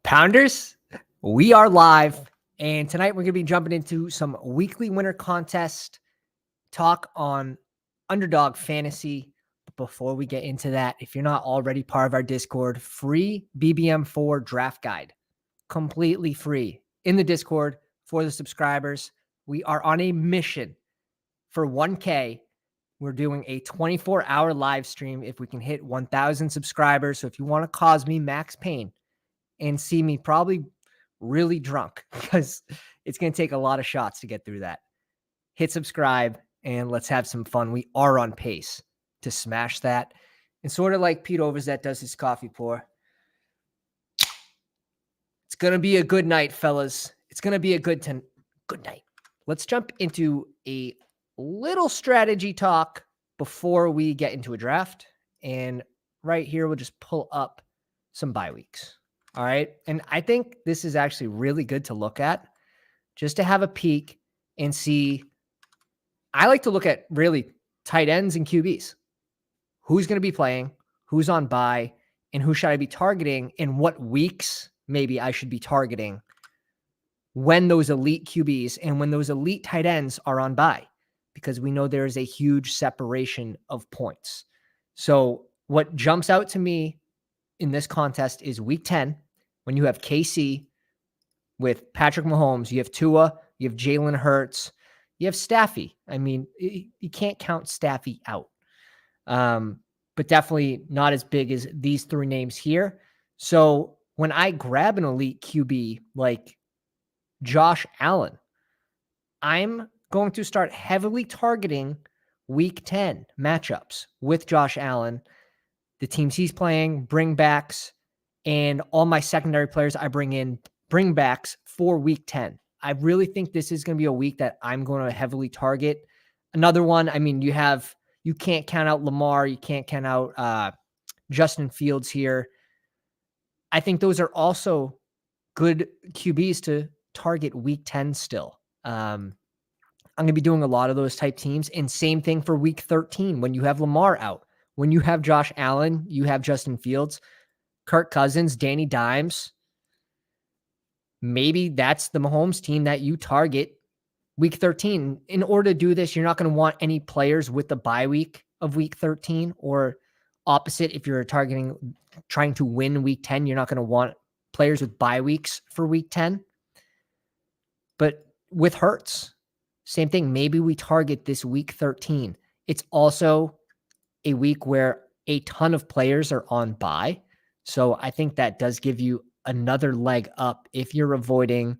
Pounders, we are live, and tonight we're going to be jumping into some weekly winner contest talk on Underdog Fantasy. But before we get into that, if you're not already part of our Discord, free BBM4 draft guide, completely free in the Discord for the subscribers. We are on a mission for 1K. We're doing a 24-hour live stream if we can hit 1,000 subscribers. So if you want to cause me max pain and see me probably really drunk, because it's going to take a lot of shots to get through that, hit subscribe and let's have some fun. We are on pace to smash that. And sort of like Pete Overzet does his coffee pour, it's going to be a good night, fellas. It's going to be a good night. Let's jump into a little strategy talk before we get into a draft. And right here, we'll just pull up some bye weeks. All right. And I think this is actually really good to look at, just to have a peek and see. I like to look at really tight ends and QBs. Who's going to be playing, who's on bye, and who should I be targeting, and what weeks maybe I should be targeting when those elite QBs and when those elite tight ends are on bye, because we know there is a huge separation of points. So what jumps out to me in this contest is week 10, when you have KC with Patrick Mahomes, you have Tua, you have Jalen Hurts, you have Staffy. I mean, you can't count Staffy out. But definitely not as big as these three names here. So when I grab an elite QB like Josh Allen, I'm going to start heavily targeting week 10 matchups with Josh Allen, the teams he's playing, bringbacks, and all my secondary players I bring in bringbacks for week 10. I really think this is going to be a week that I'm going to heavily target. Another one, I mean, you can't count out Lamar. You can't count out Justin Fields here. I think those are also good QBs to target week 10 still. I'm going to be doing a lot of those type teams. And same thing for week 13 when you have Lamar out. When you have Josh Allen, you have Justin Fields, Kirk Cousins, Danny Dimes. Maybe that's the Mahomes team that you target week 13. In order to do this, you're not going to want any players with the bye week of week 13, or opposite. If you're trying to win week 10, you're not going to want players with bye weeks for week 10. But with Hurts, same thing. Maybe we target this week 13. It's also a week where a ton of players are on bye. So I think that does give you another leg up if you're avoiding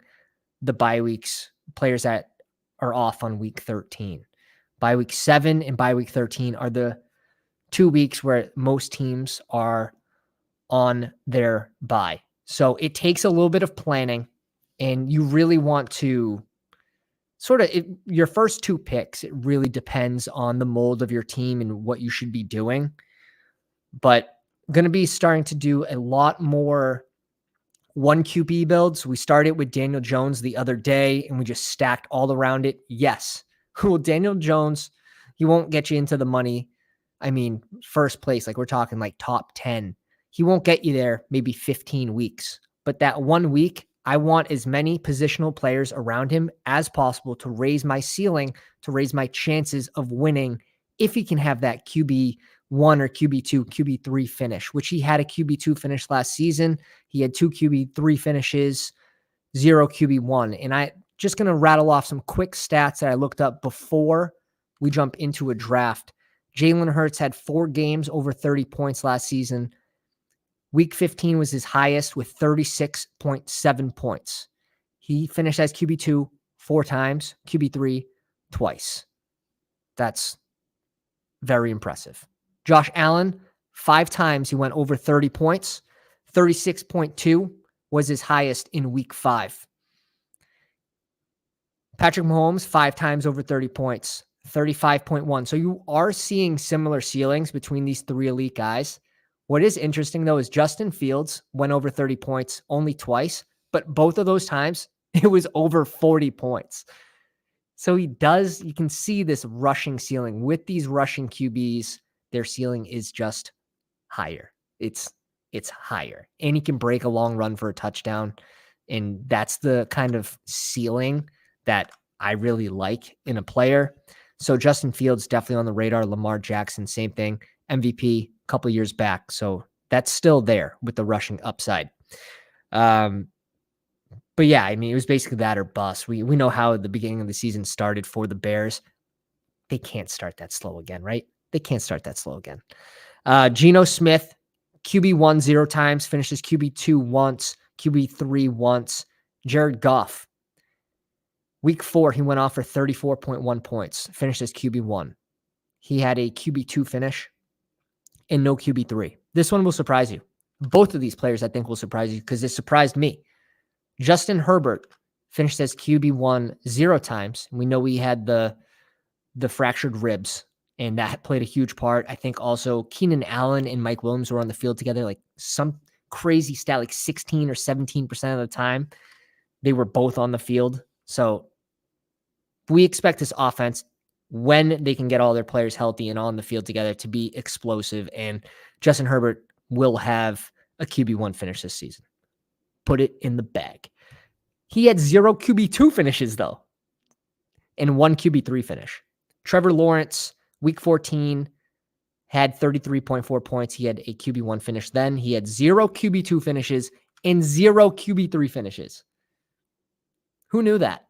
the bye weeks, players that are off on week 13. Bye week 7 and bye week 13 are the 2 weeks where most teams are on their bye. So it takes a little bit of planning, and you really want to your first 2 picks, it really depends on the mold of your team and what you should be doing. But going to be starting to do a lot more 1 QB builds. We started with Daniel Jones the other day, and we just stacked all around it. Yes. Well, Daniel Jones, he won't get you into the money. I mean, first place, like we're talking like top 10. He won't get you there maybe 15 weeks. But that 1 week, I want as many positional players around him as possible to raise my ceiling, to raise my chances of winning if he can have that QB1 or QB2, QB3 finish, which he had a QB2 finish last season. He had 2 QB3 finishes, 0 QB1. And I just going to rattle off some quick stats that I looked up before we jump into a draft. Jalen Hurts had 4 games over 30 points last season. Week 15 was his highest with 36.7 points. He finished as QB2 4 times, QB3 twice. That's very impressive. Josh Allen, 5 times he went over 30 points. 36.2 was his highest in week 5. Patrick Mahomes, 5 times over 30 points, 35.1. So you are seeing similar ceilings between these 3 elite guys. What is interesting, though, is Justin Fields went over 30 points only twice, but both of those times it was over 40 points. So you can see this rushing ceiling. With these rushing QBs, their ceiling is just higher. It's it's higher. And he can break a long run for a touchdown. And that's the kind of ceiling that I really like in a player. So Justin Fields definitely on the radar. Lamar Jackson, same thing. MVP a couple years back. So that's still there with the rushing upside. But yeah, I mean, it was basically that or bust. We know how the beginning of the season started for the Bears. They can't start that slow again, right? They can't start that slow again. Geno Smith, QB1 0 times, finishes QB2 once, QB3 once. Jared Goff, week 4, he went off for 34.1 points, finished as QB1. He had a QB2 finish and no QB3. This one will surprise you. Both of these players, I think, will surprise you because it surprised me. Justin Herbert finished as QB1 0 times. We know he had the fractured ribs, and that played a huge part. I think also Keenan Allen and Mike Williams were on the field together, like some crazy stat, like 16 or 17% of the time they were both on the field. So we expect this offense, when they can get all their players healthy and on the field together, to be explosive. And Justin Herbert will have a QB1 finish this season. Put it in the bag. He had 0 QB2 finishes, though, and 1 QB3 finish. Trevor Lawrence, week 14, had 33.4 points. He had a QB1 finish. Then he had 0 QB2 finishes and 0 QB3 finishes. Who knew that?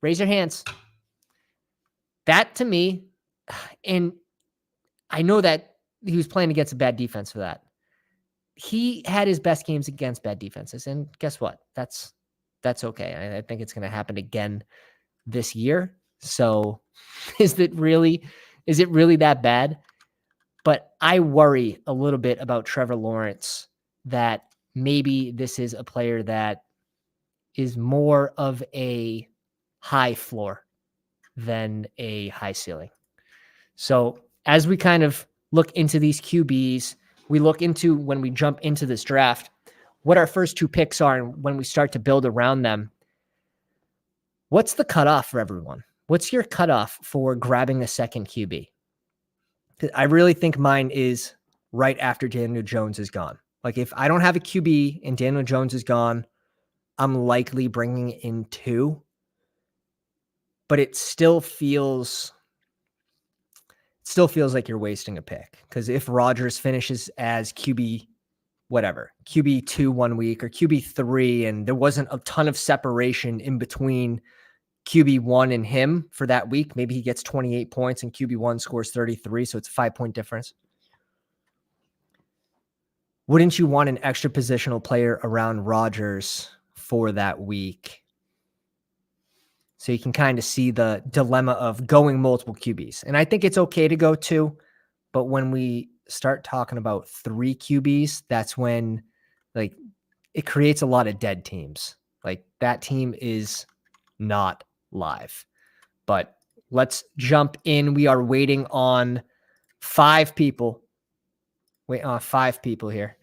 Raise your hands. That, to me, and I know that he was playing against a bad defense for that. He had his best games against bad defenses, and guess what? That's okay. I think it's going to happen again this year. So is it really that bad? But I worry a little bit about Trevor Lawrence, that maybe this is a player that is more of a high floor than a high ceiling. So as we kind of look into these QBs, we look into, when we jump into this draft, what our first 2 picks are, and when we start to build around them, what's the cutoff for everyone? What's your cutoff for grabbing a second QB? I really think mine is right after Daniel Jones is gone. Like, if I don't have a QB and Daniel Jones is gone, I'm likely bringing in 2. But it still feels like you're wasting a pick, because if Rodgers finishes as QB, whatever, QB2 1 week or QB3, and there wasn't a ton of separation in between QB1 and him for that week, maybe he gets 28 points and QB1 scores 33, so it's a 5-point difference. Wouldn't you want an extra positional player around Rodgers for that week? So you can kind of see the dilemma of going multiple QBs. And I think it's okay to go 2, but when we start talking about 3 QBs, that's when, like, it creates a lot of dead teams. Like, that team is not live. But let's jump in. We are waiting on 5 people. Wait on 5 people here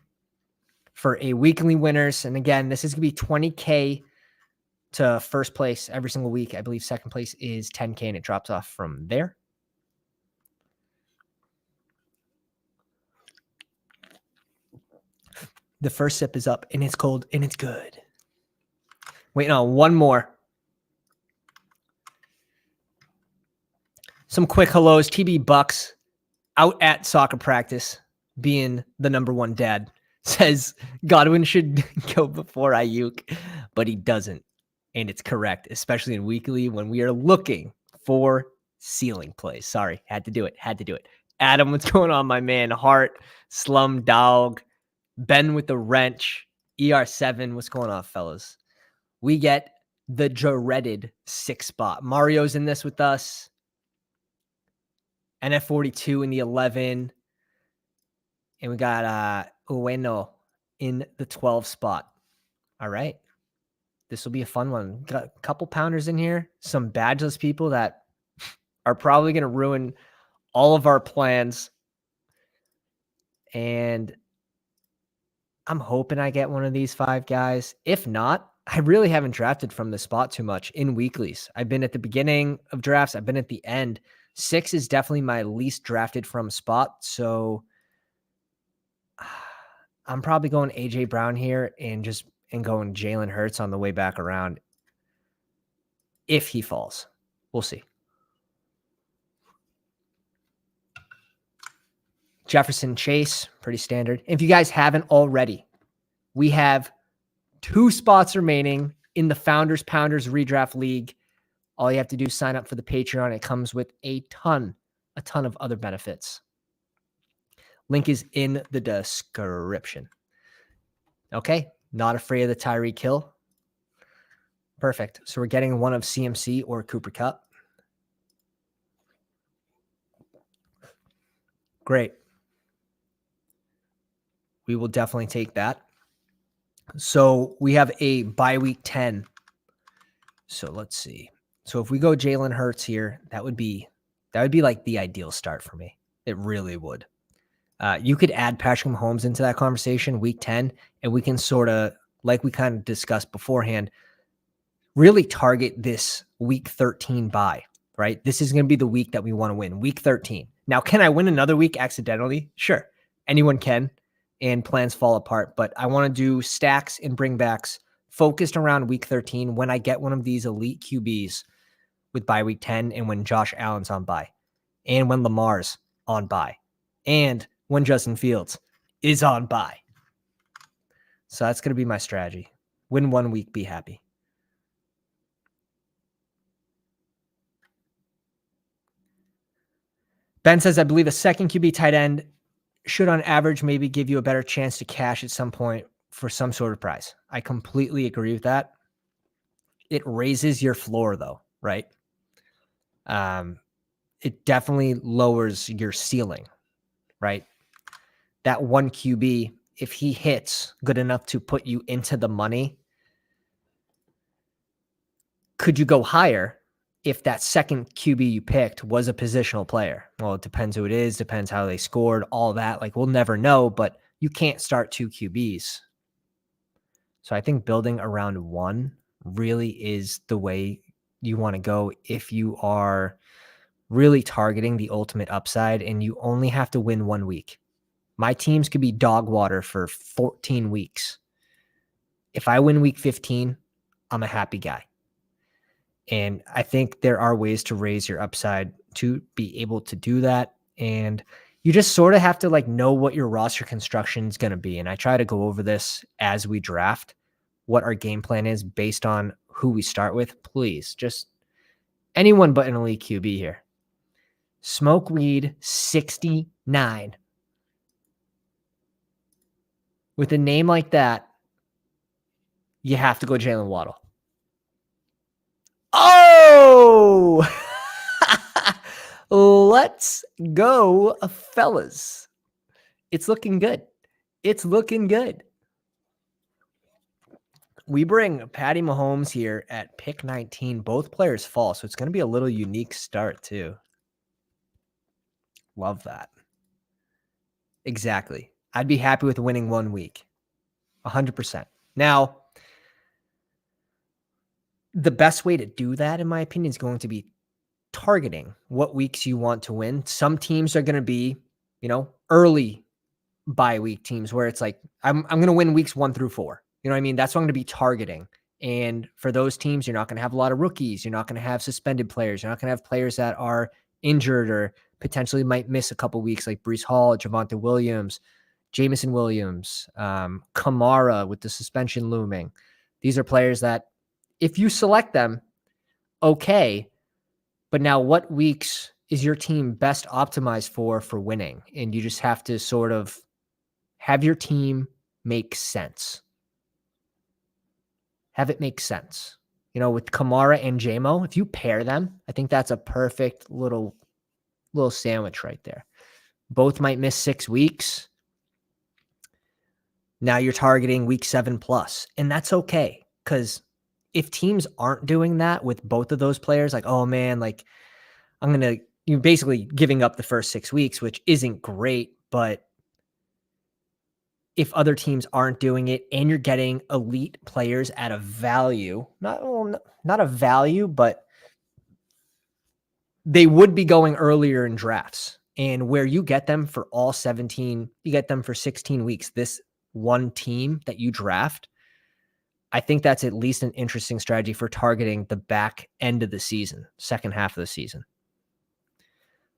for a weekly winners. And again, this is going to be $20K to first place every single week. I believe second place is $10K, and it drops off from there. The first sip is up, and it's cold, and it's good. Waiting on one more. Some quick hellos. TB Bucks, out at soccer practice, being the number 1 dad, says Godwin should go before Ayuk, but he doesn't. And it's correct, especially in weekly when we are looking for ceiling plays. Sorry, had to do it. Adam, what's going on, my man? Hart, Slum Dog, Ben with the wrench, ER7, what's going on, fellas? We get the dreaded 6 spot. Mario's in this with us. NF42 in the 11. And we got Ueno in the 12 spot. All right. This will be a fun one. Got a couple pounders in here. Some badgeless people that are probably going to ruin all of our plans. And I'm hoping I get one of these 5 guys. If not, I really haven't drafted from the spot too much in weeklies. I've been at the beginning of drafts. I've been at the end. 6 is definitely my least drafted from spot. So I'm probably going AJ Brown here and going Jalen Hurts on the way back around. If he falls, we'll see. Jefferson Chase, pretty standard. If you guys haven't already, we have 2 spots remaining in the Founders Pounders Redraft League. All you have to do is sign up for the Patreon. It comes with a ton of other benefits. Link is in the description. Okay, not afraid of the Tyreek Hill. Perfect. So we're getting one of CMC or Cooper Kupp. Great. We will definitely take that. So we have a bye week 10. So let's see. So if we go Jalen Hurts here, that would be like the ideal start for me. It really would. You could add Patrick Mahomes into that conversation week 10, and we can sort of, like we kind of discussed beforehand, really target this week 13 bye, right? This is going to be the week that we want to win, week 13. Now, can I win another week accidentally? Sure. Anyone can, and plans fall apart, but I want to do stacks and bringbacks focused around week 13 when I get one of these elite QBs with bye week 10 and when Josh Allen's on bye and when Lamar's on bye and when Justin Fields is on bye. So that's going to be my strategy. Win 1 week, be happy. Ben says, I believe a second QB tight end should on average maybe give you a better chance to cash at some point for some sort of prize. I completely agree with that. It raises your floor though, right? It definitely lowers your ceiling, right? That one QB, if he hits good enough to put you into the money, could you go higher if that second QB you picked was a positional player? Well, it depends who it is, depends how they scored, all that. Like, we'll never know, but you can't start 2 QBs. So I think building around one really is the way you want to go if you are really targeting the ultimate upside and you only have to win 1 week. My teams could be dog water for 14 weeks. If I win week 15, I'm a happy guy. And I think there are ways to raise your upside to be able to do that. And you just sort of have to like know what your roster construction is going to be. And I try to go over this as we draft, what our game plan is based on who we start with. Please, just anyone but an elite QB here. Smoke weed 69. With a name like that, you have to go Jalen Waddle. Oh! Let's go, fellas. It's looking good. It's looking good. We bring Patty Mahomes here at pick 19. Both players fall, so it's going to be a little unique start too. Love that. Exactly. I'd be happy with winning 1 week. 100%. Now, the best way to do that, in my opinion, is going to be targeting what weeks you want to win. Some teams are going to be, early bye week teams where it's like, I'm going to win weeks 1 through 4. You know what I mean? That's what I'm going to be targeting. And for those teams, you're not going to have a lot of rookies. You're not going to have suspended players. You're not going to have players that are injured or potentially might miss a couple weeks, like Breece Hall, Javonte Williams, Jameson Williams, Kamara with the suspension looming. These are players that if you select them, okay. But now what weeks is your team best optimized for winning? And you just have to sort of have your team make sense. Have it make sense. With Kamara and JMO, if you pair them, I think that's a perfect little sandwich right there. Both might miss 6 weeks. Now you're targeting week 7 plus, and that's okay. Because if teams aren't doing that with both of those players, like, oh man, like you're basically giving up the first 6 weeks, which isn't great, but if other teams aren't doing it and you're getting elite players at a value, not a value, but they would be going earlier in drafts. And where you get them for all 17, you get them for 16 weeks. This one team that you draft, I think that's at least an interesting strategy for targeting the back end of the season, second half of the season.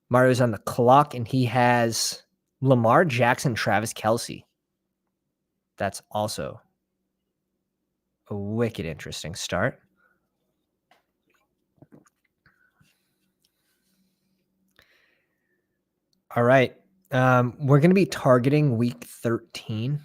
Mario's on the clock, and he has Lamar Jackson, Travis Kelce. That's also a wicked interesting start. All right. We're going to be targeting week 13.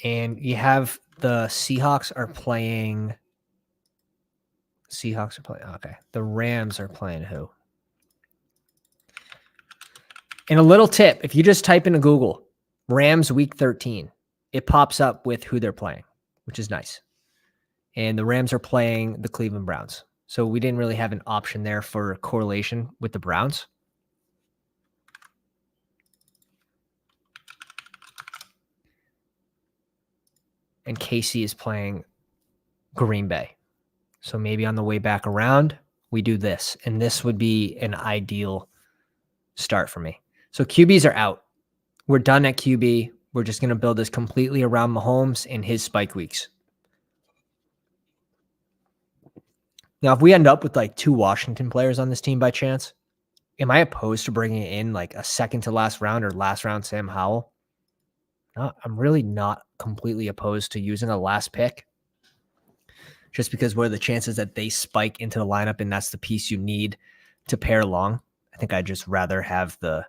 And you have the Seahawks are playing. Okay. The Rams are playing who? And a little tip, if you just type into Google, Rams week 13, it pops up with who they're playing, which is nice. And the Rams are playing the Cleveland Browns. So we didn't really have an option there for correlation with the Browns. And KC is playing Green Bay. So maybe on the way back around, we do this. And this would be an ideal start for me. So QBs are out. We're done at QB. We're just going to build this completely around Mahomes and his spike weeks. Now, if we end up with like 2 Washington players on this team by chance, am I opposed to bringing in like a second to last round or last round Sam Howell? No, I'm really not completely opposed to using a last pick. Just because what are the chances that they spike into the lineup and that's the piece you need to pair along? I think I'd just rather have the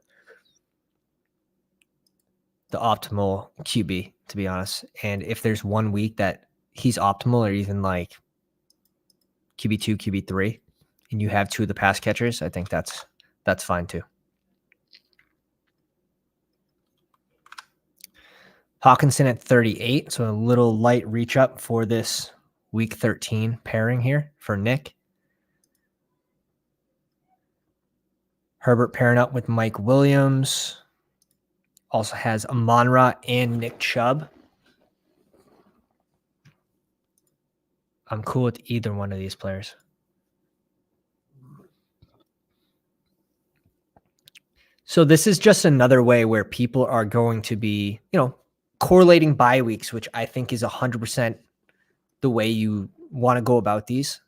optimal QB, to be honest. And if there's one week that he's optimal or even like QB2, QB3, and you have 2 of the pass catchers, I think that's fine too. Hawkinson at 38, so a little light reach up for this week 13 pairing here for Nick. Herbert pairing up with Mike Williams. Also has Amon-Ra and Nick Chubb. I'm cool with either one of these players. So this is just another way where people are going to be, correlating bye weeks, which I think is 100% the way you want to go about these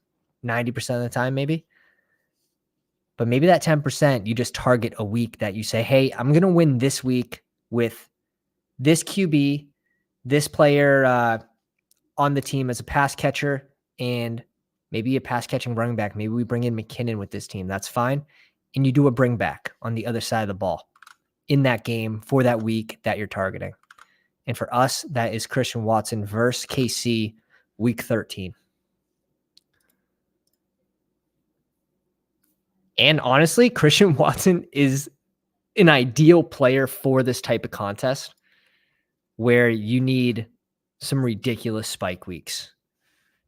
90% of the time, maybe. But maybe that 10%, you just target a week that you say, hey, I'm going to win this week with this QB, this player on the team as a pass catcher, and maybe a pass catching running back. Maybe we bring in McKinnon with this team. That's fine. And you do a bring back on the other side of the ball in that game for that week that you're targeting. And for us, that is Christian Watson versus KC week 13. And honestly, Christian Watson is an ideal player for this type of contest where you need some ridiculous spike weeks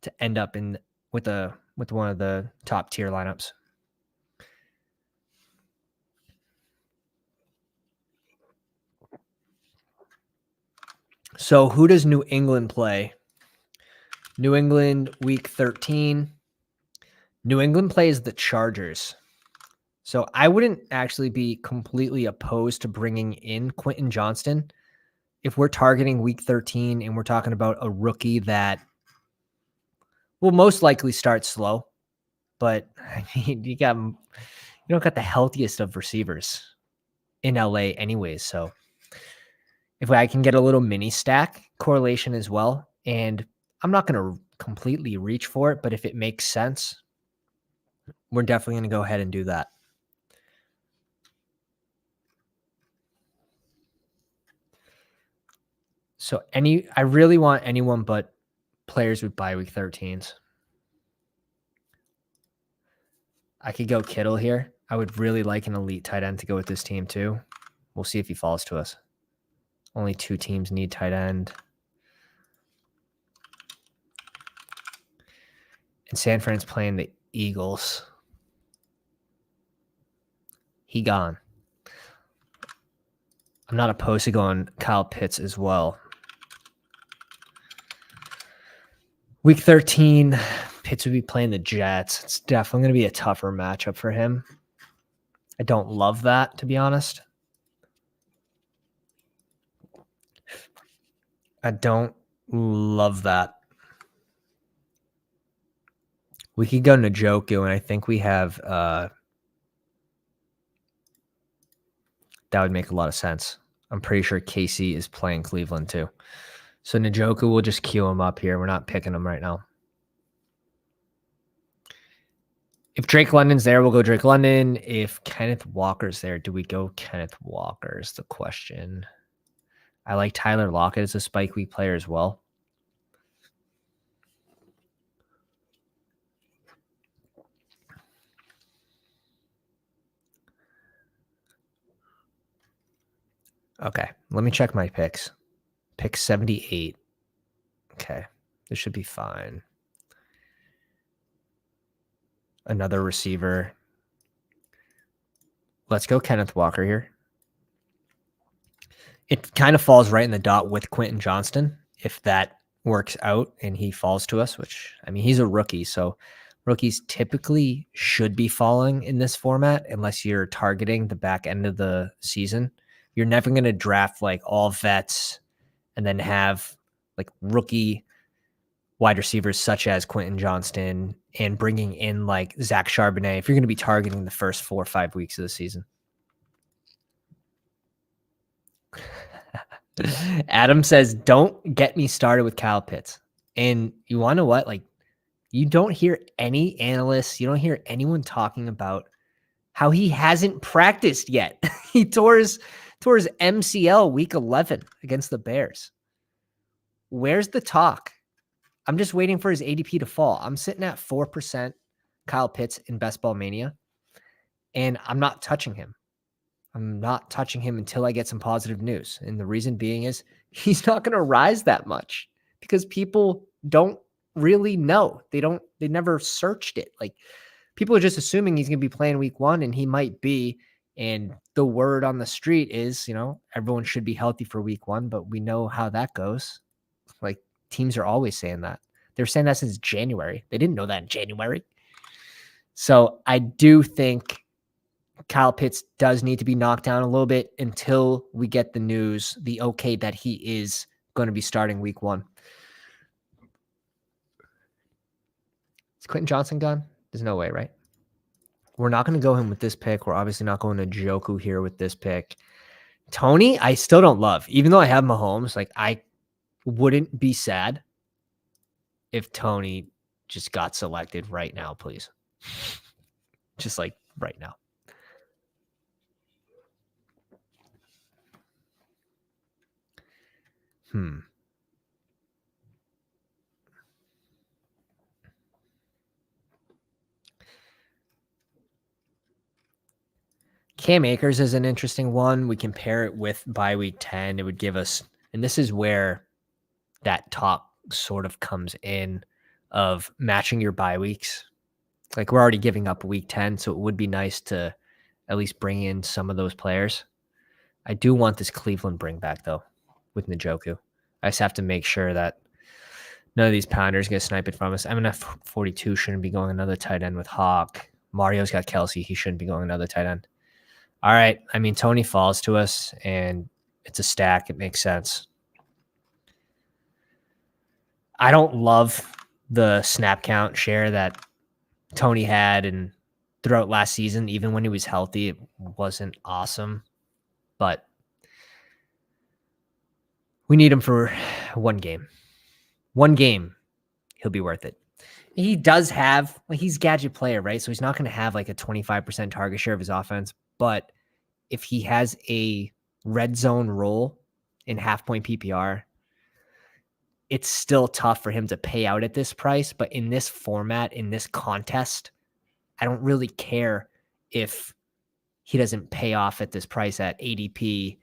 to end up in with one of the top tier lineups. So who does New England play? New England week 13. New England plays the Chargers. So I wouldn't actually be completely opposed to bringing in Quentin Johnston if we're targeting week 13 and we're talking about a rookie that will most likely start slow. But I mean, you don't got the healthiest of receivers in LA anyways. So if I can get a little mini stack correlation as well, and I'm not going to completely reach for it, but if it makes sense, we're definitely going to go ahead and do that. So I really want anyone but players with bye week 13s. I could go Kittle here. I would really like an elite tight end to go with this team too. We'll see if he falls to us. Only 2 teams need tight end. And San Fran's playing the Eagles. He gone. I'm not opposed to going Kyle Pitts as well. Week 13, Pitts would be playing the Jets. It's definitely going to be a tougher matchup for him. I don't love that, to be honest. I don't love that. We could go Njoku, and I think we have that would make a lot of sense. I'm pretty sure Casey is playing Cleveland too. So Njoku, we'll just queue him up here. We're not picking him right now. If Drake London's there, we'll go Drake London. If Kenneth Walker's there, do we go Kenneth Walker is the question. I like Tyler Lockett as a spike week player as well. Okay, let me check my picks. Pick 78. Okay, this should be fine. Another receiver. Let's go Kenneth Walker here. It kind of falls right in the dot with Quentin Johnston if that works out and he falls to us, which, I mean, he's a rookie, so rookies typically should be falling in this format unless you're targeting the back end of the season. You're never going to draft like all vets and then have like rookie wide receivers such as Quentin Johnston and bringing in like Zach Charbonnet if you're going to be targeting the first 4 or 5 weeks of the season. Adam says, don't get me started with Kyle Pitts. And you want to know what? Like, you don't hear any analysts, you don't hear anyone talking about how he hasn't practiced yet. He tore his MCL week 11 against the Bears. Where's the talk? I'm just waiting for his ADP to fall. I'm sitting at 4% Kyle Pitts in Best Ball Mania, and I'm not touching him. I'm not touching him until I get some positive news. And the reason being is he's not going to rise that much because people don't really know. They never searched it. Like, people are just assuming he's going to be playing week 1, and he might be. And the word on the street is, everyone should be healthy for week 1, but we know how that goes. Like, teams are always saying that. They're saying that since January. They didn't know that in January. So I do think Kyle Pitts does need to be knocked down a little bit until we get the news, the okay that he is going to be starting week 1. Is Quentin Johnson gone? There's no way, right? We're not going to go him with this pick. We're obviously not going to Njoku here with this pick. Tony, I still don't love. Even though I have Mahomes, like, I wouldn't be sad if Tony just got selected right now, please. Just like right now. Cam Akers is an interesting one. We compare it with bye week 10. It would give us, and this is where that talk sort of comes in of matching your bye weeks. Like, we're already giving up week 10, so it would be nice to at least bring in some of those players. I do want this Cleveland bring back, though, with Njoku. I just have to make sure that none of these pounders get sniped from us. MNF42 shouldn't be going another tight end with Hawk. Mario's got Kelsey. He shouldn't be going another tight end. All right. I mean, Tony falls to us, and it's a stack. It makes sense. I don't love the snap count share that Tony had and throughout last season. Even when he was healthy, it wasn't awesome. But we need him for one game. One game, he'll be worth it. He does have, he's a gadget player, right? So he's not going to have like a 25% target share of his offense. But if he has a red zone role in half point PPR, it's still tough for him to pay out at this price. But in this format, in this contest, I don't really care if he doesn't pay off at this price at ADP,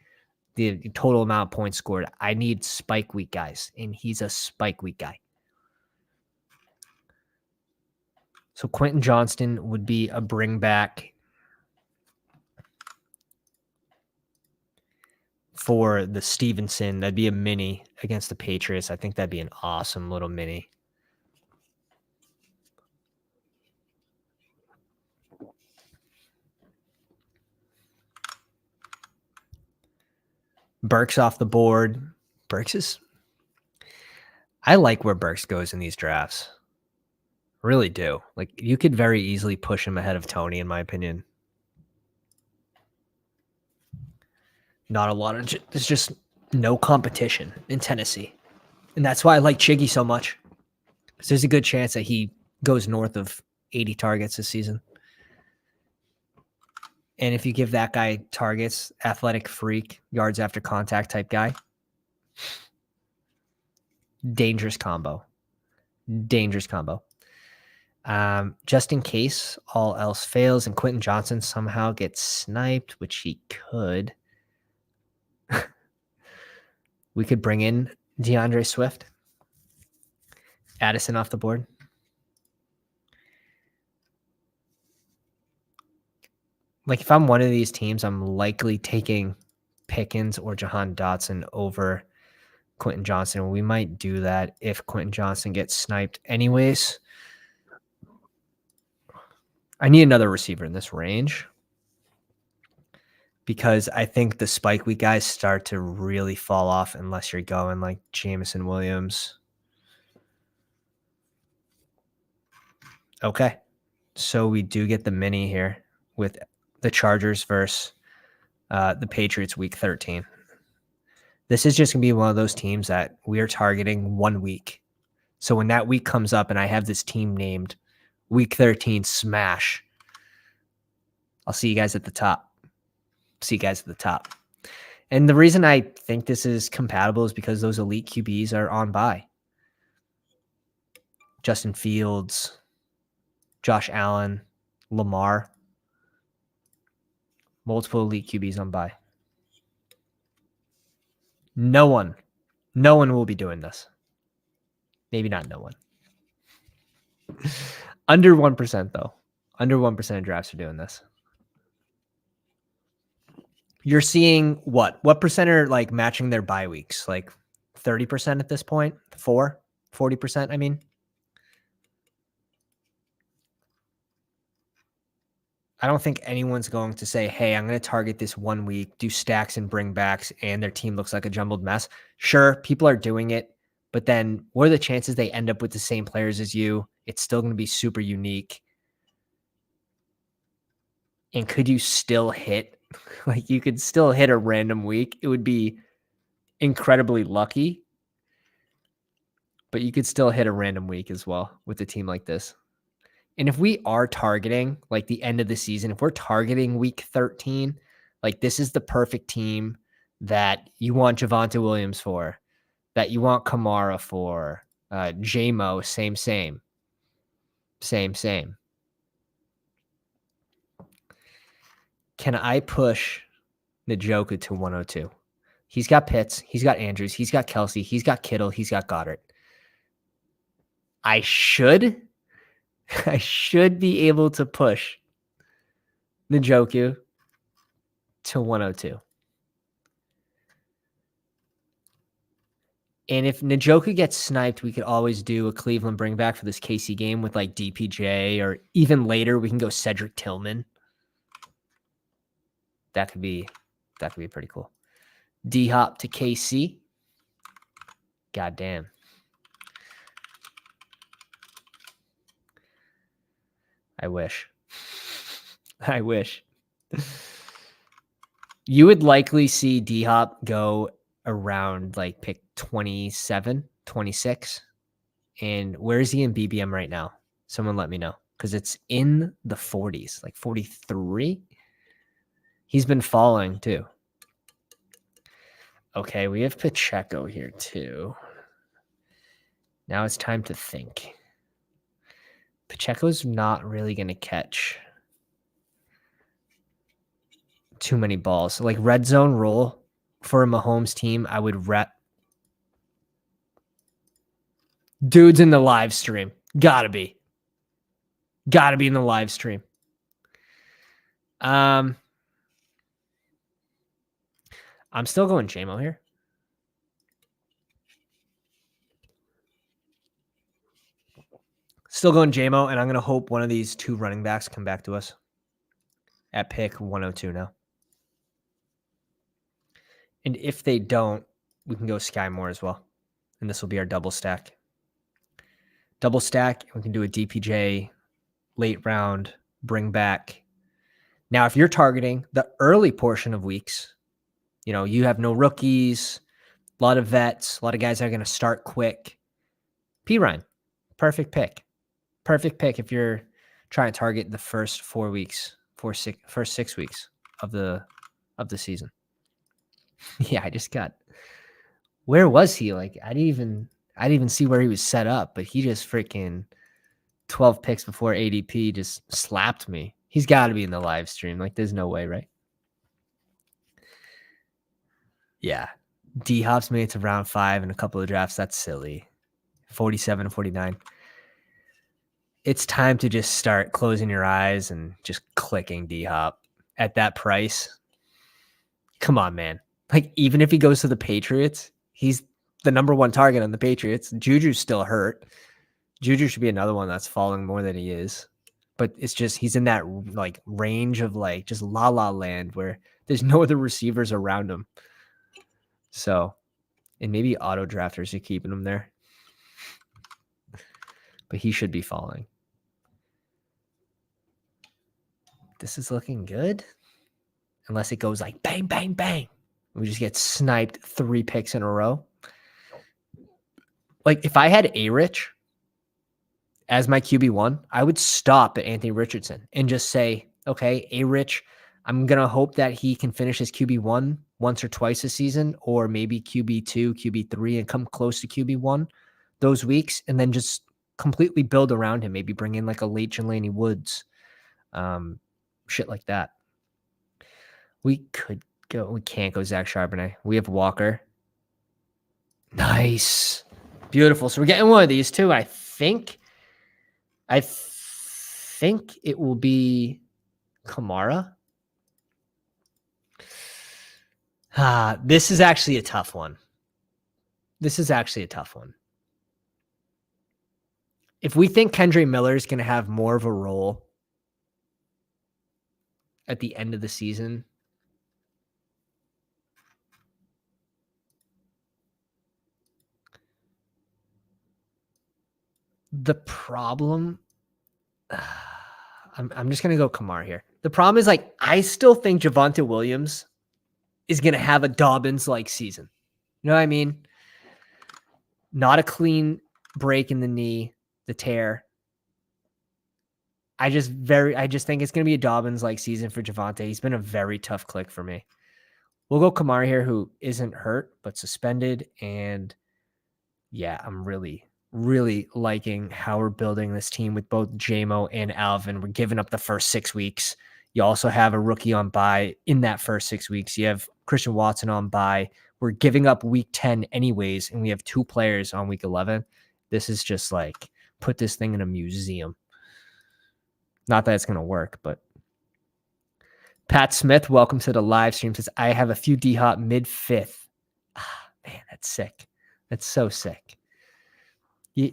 the total amount of points scored. I need spike week guys, and he's a spike week guy. So Quentin Johnston would be a bring back for the Stevenson. That'd be a mini against the Patriots. I think that'd be an awesome little mini. Burks off the board. I like where Burks goes in these drafts. Really do. Like, you could very easily push him ahead of Tony, in my opinion. Not a lot of, there's just no competition in Tennessee. And that's why I like Chiggy so much. Because there's a good chance that he goes north of 80 targets this season. And if you give that guy targets, athletic freak, yards after contact type guy, dangerous combo. Just in case all else fails and Quentin Johnson somehow gets sniped, which he could, we could bring in DeAndre Swift. Addison off the board. Like, if I'm one of these teams, I'm likely taking Pickens or Jahan Dotson over Quentin Johnson. We might do that if Quentin Johnson gets sniped anyways. I need another receiver in this range because I think the spike week guys start to really fall off unless you're going like Jameson Williams. Okay. So we do get the mini here with the Chargers versus the Patriots week 13. This is just going to be one of those teams that we are targeting 1 week. So when that week comes up and I have this team named week 13 smash, I'll see you guys at the top. And the reason I think this is compatible is because those elite QBs are on bye. Justin Fields, Josh Allen, Lamar, multiple elite QBs on bye. No one will be doing this. Maybe not no one. Under 1% though. Under 1% of drafts are doing this. You're seeing what? What percent are like matching their bye weeks? Like 30% at this point? 40%, I mean. I don't think anyone's going to say, hey, I'm going to target this 1 week, do stacks and bringbacks, and their team looks like a jumbled mess. Sure, people are doing it, but then what are the chances they end up with the same players as you? It's still going to be super unique. And could you still hit? Like, you could still hit a random week. It would be incredibly lucky, but you could still hit a random week as well with a team like this. And if we are targeting like the end of the season, if we're targeting week 13, like this is the perfect team that you want Javonte Williams for, that you want Kamara for, J-Mo, same. Can I push Njoku to 102? He's got Pitts, he's got Andrews, he's got Kelsey, he's got Kittle, he's got Goddard. I should be able to push Njoku to 102. And if Njoku gets sniped, we could always do a Cleveland bring back for this KC game with like DPJ, or even later we can go Cedric Tillman. That could be pretty cool. D-Hop to KC. Goddamn. I wish. You would likely see D-Hop go around like pick 27, 26. And where is he in BBM right now? Someone let me know, because it's in the 40s, like 43. He's been falling too. Okay, we have Pacheco here too. Now it's time to think. Pacheco's not really going to catch too many balls. So like red zone role for a Mahomes team, I would dude's in the live stream. Gotta be in the live stream. I'm I'm still going JMO here. Still going JMO, and I'm going to hope one of these two running backs come back to us at pick 102 now. And if they don't, we can go Sky Moore as well. And this will be our double stack. Double stack, we can do a DPJ, late round, bring back. Now, if you're targeting the early portion of weeks, you have no rookies, a lot of vets, a lot of guys that are going to start quick. P. Ryan, perfect pick. Perfect pick if you're trying to target the first 4 weeks, first 6 weeks of the season. Yeah, I just got. Where was he? Like, I didn't even see where he was set up, but he just freaking 12 picks before ADP just slapped me. He's got to be in the live stream. Like, there's no way, right? Yeah. D-Hop's made it to round 5 in a couple of drafts. That's silly. 47 49. It's time to just start closing your eyes and just clicking D-Hop at that price. Come on, man. Like, even if he goes to the Patriots, he's the number 1 target on the Patriots. Juju's still hurt. Juju should be another one that's falling more than he is. But it's just he's in that like range of like just la la land where there's no other receivers around him. So, and maybe auto drafters are keeping him there. But he should be falling. This is looking good. Unless it goes like bang, bang, bang. We just get sniped 3 picks in a row. Like if I had A-Rich as my QB1, I would stop at Anthony Richardson and just say, okay, A-Rich, I'm going to hope that he can finish his QB1 once or twice a season, or maybe QB2, QB3, and come close to QB1 those weeks, and then just completely build around him. Maybe bring in like a late Jelani Woods, shit like that. We can't go Zach Charbonnet. We have Walker. Nice. Beautiful. So we're getting one of these too. I think it will be Kamara. This is actually a tough one. If we think Kendre Miller is going to have more of a role at the end of the season, the problem, I'm just going to go Kamara here. The problem is like, I still think Javonte Williams is going to have a Dobbins-like season. You know what I mean? Not a clean break in the knee, the tear. I just think it's going to be a Dobbins-like season for Javonte. He's been a very tough click for me. We'll go Kamara here, who isn't hurt, but suspended. And yeah, I'm really, really liking how we're building this team with both JMO and Alvin. We're giving up the first 6 weeks. You also have a rookie on bye in that first 6 weeks. You have Christian Watson on bye. We're giving up week 10 anyways, and we have 2 players on week 11. This is just like, put this thing in a museum. Not that it's going to work, but Pat Smith, welcome to the live stream. Says, I have a few D-Hop mid-5th. Man, that's sick. That's so sick. If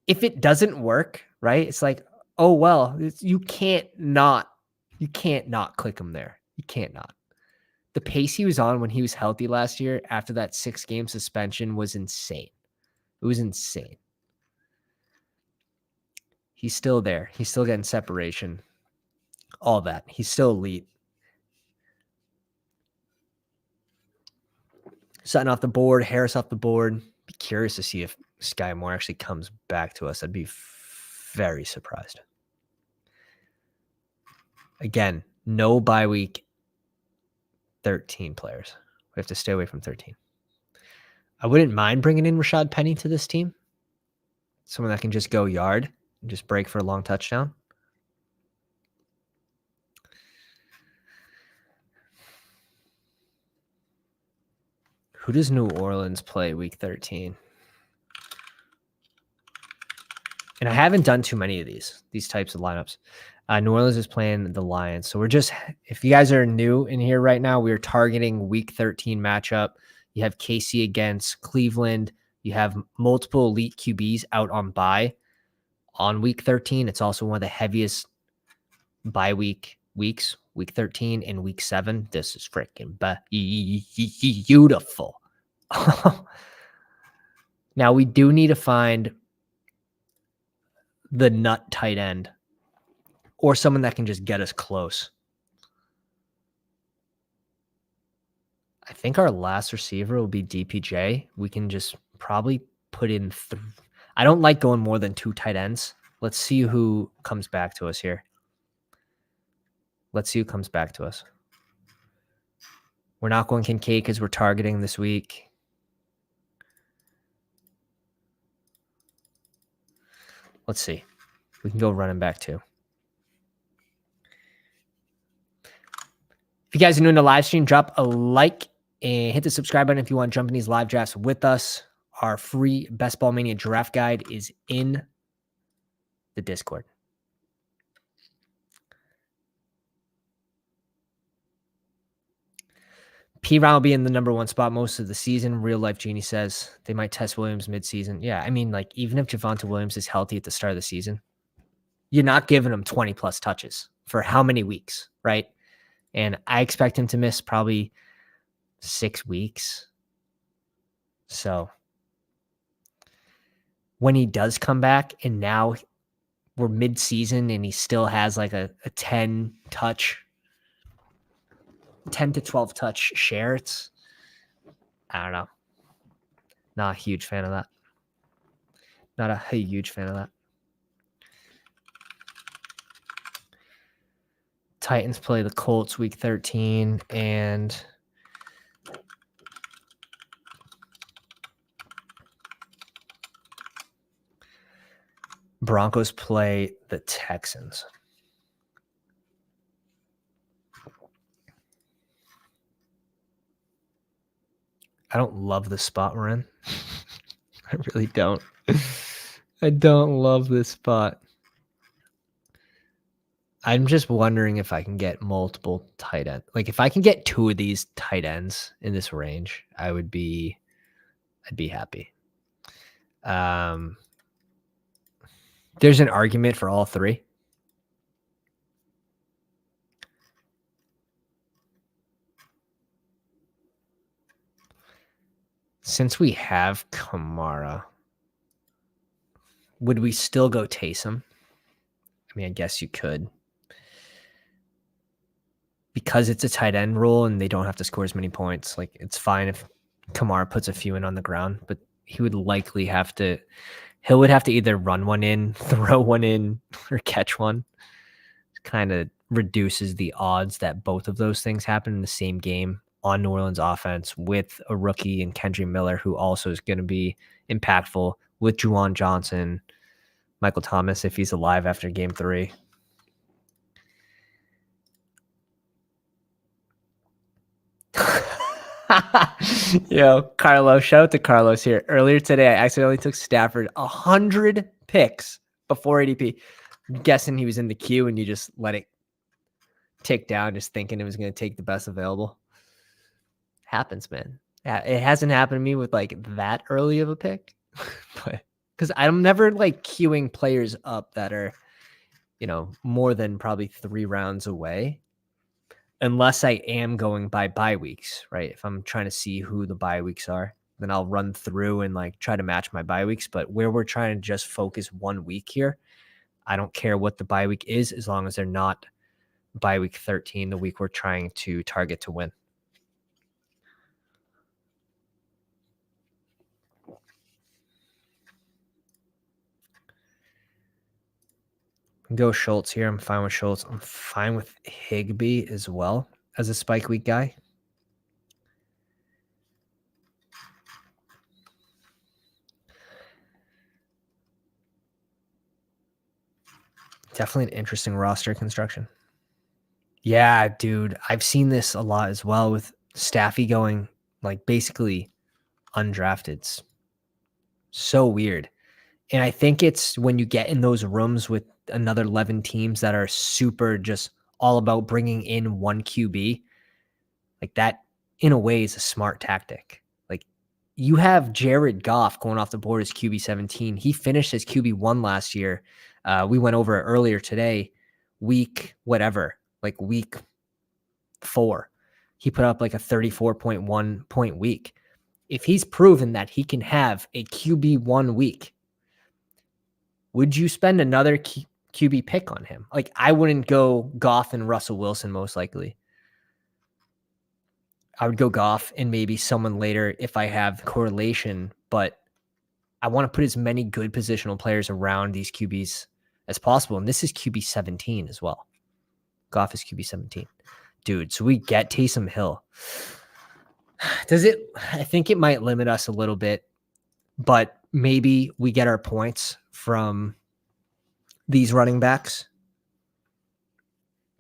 it doesn't work, right? It's like, oh, well, you can't not click him there. You can't not. The pace he was on when he was healthy last year after that 6-game suspension was insane. It was insane. He's still there. He's still getting separation. All that. He's still elite. Sutton off the board. Harris off the board. Be curious to see if Sky Moore actually comes back to us. I'd be very surprised. Again, no bye week 13 players. We have to stay away from 13. I wouldn't mind bringing in Rashad Penny to this team. Someone that can just go yard and just break for a long touchdown. Who does New Orleans play week 13? And I haven't done too many of these types of lineups. New Orleans is playing the Lions. So we're just, if you guys are new in here right now, we're targeting week 13 matchup. You have KC against Cleveland. You have multiple elite QBs out on bye on week 13. It's also one of the heaviest bye weeks, week 13 and week 7. This is freaking beautiful. Now we do need to find the nut tight end or someone that can just get us close. I think our last receiver will be DPJ. We can just probably put in I don't like going more than 2 tight ends. Let's see who comes back to us here. Let's see who comes back to us. We're not going Kincaid because we're targeting this week. Let's see. We can go running back too. If you guys are new in the live stream, drop a like and hit the subscribe button if you want to jump in these live drafts with us. Our free Best Ball Mania draft guide is in the Discord. P-Round will be in the number 1 spot most of the season. Real Life Genie says they might test Williams midseason. Yeah, I mean, like, even if Javonte Williams is healthy at the start of the season, you're not giving him 20-plus touches for how many weeks, right? And I expect him to miss probably 6 weeks. So when he does come back and now we're mid-season and he still has like a 10 to 12 touch share, I don't know. Not a huge fan of that. Not a huge fan of that. Titans play the Colts week 13 and Broncos play the Texans. I don't love the spot we're in. I really don't. I don't love this spot. I'm just wondering if I can get multiple tight ends. Like if I can get 2 of these tight ends in this range, I'd be happy. There's an argument for all 3. Since we have Kamara, would we still go Taysom? I mean, I guess you could. Because it's a tight end role and they don't have to score as many points, like it's fine if Kamara puts a few in on the ground, but he would likely have to either run one in, throw one in, or catch one. It kind of reduces the odds that both of those things happen in the same game on New Orleans offense with a rookie and Kendry Miller, who also is going to be impactful with Juwan Johnson, Michael Thomas, if he's alive after game 3. Yo, Carlos, shout out to Carlos here. Earlier today, I accidentally took Stafford 100 picks before ADP. I'm guessing he was in the queue and you just let it tick down, just thinking it was going to take the best available. Happens, man. Yeah, it hasn't happened to me with like that early of a pick, but because I'm never like queuing players up that are, more than probably 3 rounds away. Unless I am going by bye weeks, right? If I'm trying to see who the bye weeks are, then I'll run through and like try to match my bye weeks. But where we're trying to just focus 1 week here, I don't care what the bye week is as long as they're not bye week 13, the week we're trying to target to win. Go Schultz here. I'm fine with Schultz. I'm fine with Higbee as well as a spike week guy. Definitely an interesting roster construction. Yeah, dude. I've seen this a lot as well with Staffy going like basically undrafted. So weird. And I think it's when you get in those rooms with another 11 teams that are super just all about bringing in one QB, like that in a way is a smart tactic. Like you have Jared Goff going off the board as QB 17. He finished as QB 1 last year. We went over it earlier today, week 4. He put up like a 34.1 point week. If he's proven that he can have a QB1 week, would you spend another QB pick on him? Like I wouldn't go Goff and Russell Wilson most likely. I would go Goff and maybe someone later if I have correlation, but I want to put as many good positional players around these QBs as possible. And this is QB 17 as well. Goff is QB 17. Dude, so we get Taysom Hill. I think it might limit us a little bit, but maybe we get our points from these running backs.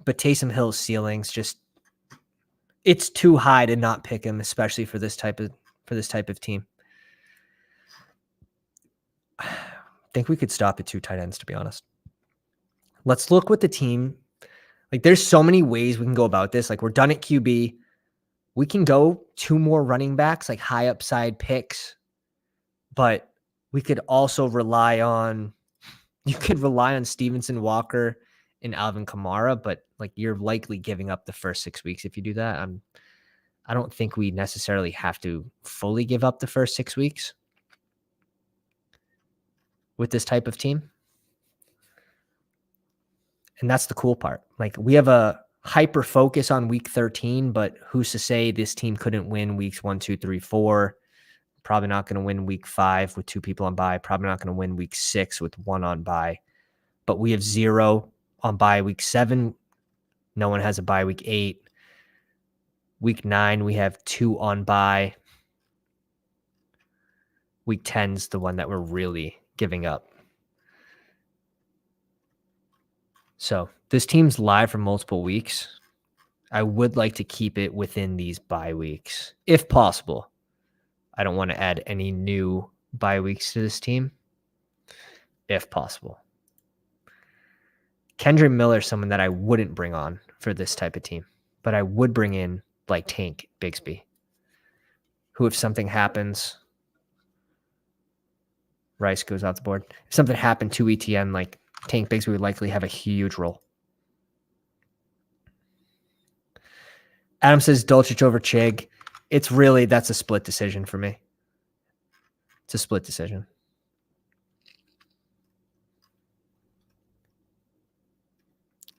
But Taysom Hill's ceilings it's too high to not pick him, especially for this type of team. I think we could stop at 2 tight ends, to be honest. Let's look with the team. Like there's so many ways we can go about this. Like we're done at QB. We can go 2 more running backs, like high upside picks, but we could also rely on Stevenson, Walker, and Alvin Kamara, but like you're likely giving up the first 6 weeks if you do that. I don't think we necessarily have to fully give up the first 6 weeks with this type of team. And that's the cool part. Like we have a hyper focus on week 13, but who's to say this team couldn't win weeks 1, 2, 3, 4? Probably not going to win week 5 with 2 people on bye. Probably not going to win week 6 with 1 on bye. But we have 0 on bye week 7. No one has a bye week 8. Week 9, we have 2 on bye. Week 10's the one that we're really giving up. So this team's live for multiple weeks. I would like to keep it within these bye weeks, if possible. I don't want to add any new bye weeks to this team, if possible. Kendra Miller is someone that I wouldn't bring on for this type of team, but I would bring in like Tank Bigsby, who if something happens, Rice goes off the board. If something happened to ETN, like Tank Bigsby would likely have a huge role. Adam says Dulcich over Chig. That's a split decision for me. It's a split decision.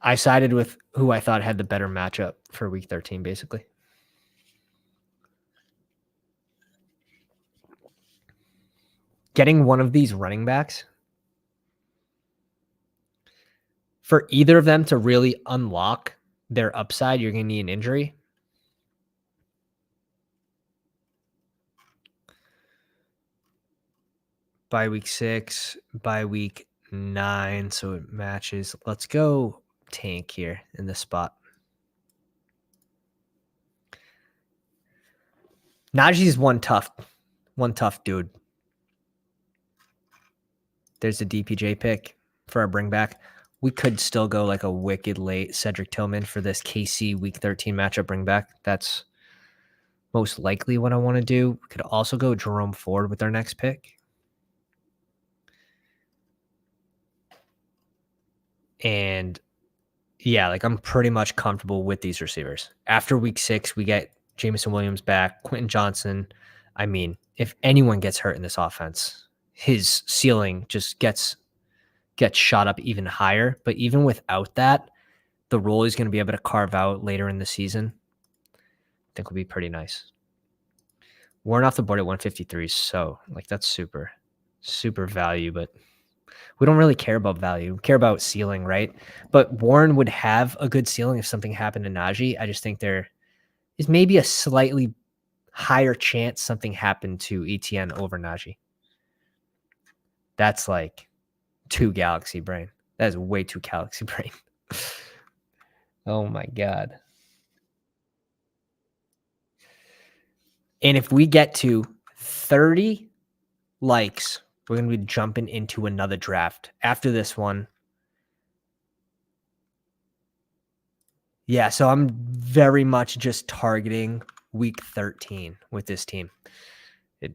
I sided with who I thought had the better matchup for week 13, basically. Getting one of these running backs, for either of them to really unlock their upside, you're going to need an injury. By week 6, by week 9, so it matches. Let's go Tank here in this spot. Najee's one tough dude. There's a DPJ pick for our bring back. We could still go like a wicked late Cedric Tillman for this KC week 13 matchup bring back. That's most likely what I want to do. We could also go Jerome Ford with our next pick. And yeah, like I'm pretty much comfortable with these receivers. After week 6, we get Jameson Williams back, Quentin Johnson. I mean, if anyone gets hurt in this offense, his ceiling just gets shot up even higher. But even without that, the role he's going to be able to carve out later in the season, I think will be pretty nice. Warren off the board at 153. So like that's super, super value, but we don't really care about value. We care about ceiling, right? But Warren would have a good ceiling if something happened to Najee. I just think there is maybe a slightly higher chance something happened to ETN over Najee. That's like too galaxy brain. That is way too galaxy brain. Oh my God. And if we get to 30 likes We're going to be jumping into another draft after this one. Yeah, so I'm very much just targeting week 13 with this team.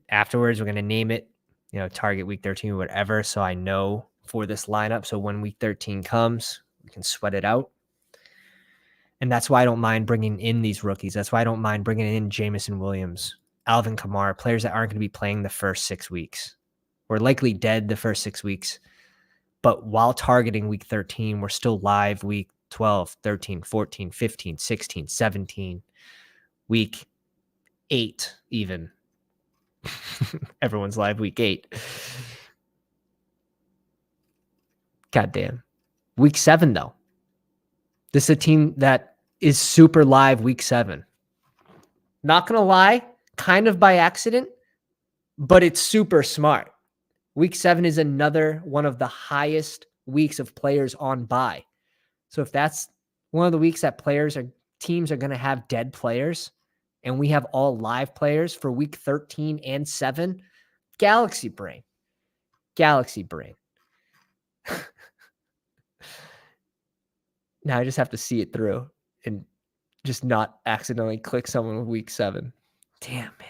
Afterwards, we're going to name it, target week 13, whatever, so I know for this lineup. So when week 13 comes, we can sweat it out. And that's why I don't mind bringing in these rookies. That's why I don't mind bringing in Jamison Williams, Alvin Kamara, players that aren't going to be playing the first 6 weeks. We're likely dead the first 6 weeks. But while targeting week 13, we're still live week 12, 13, 14, 15, 16, 17, week 8 even. Everyone's live week 8. Goddamn. Week 7, though. This is a team that is super live week 7. Not going to lie, kind of by accident, but it's super smart. Week 7 is another one of the highest weeks of players on bye. So if that's one of the weeks that teams are going to have dead players, and we have all live players for week 13 and 7, Galaxy brain. Now I just have to see it through and just not accidentally click someone with week 7. Damn, man.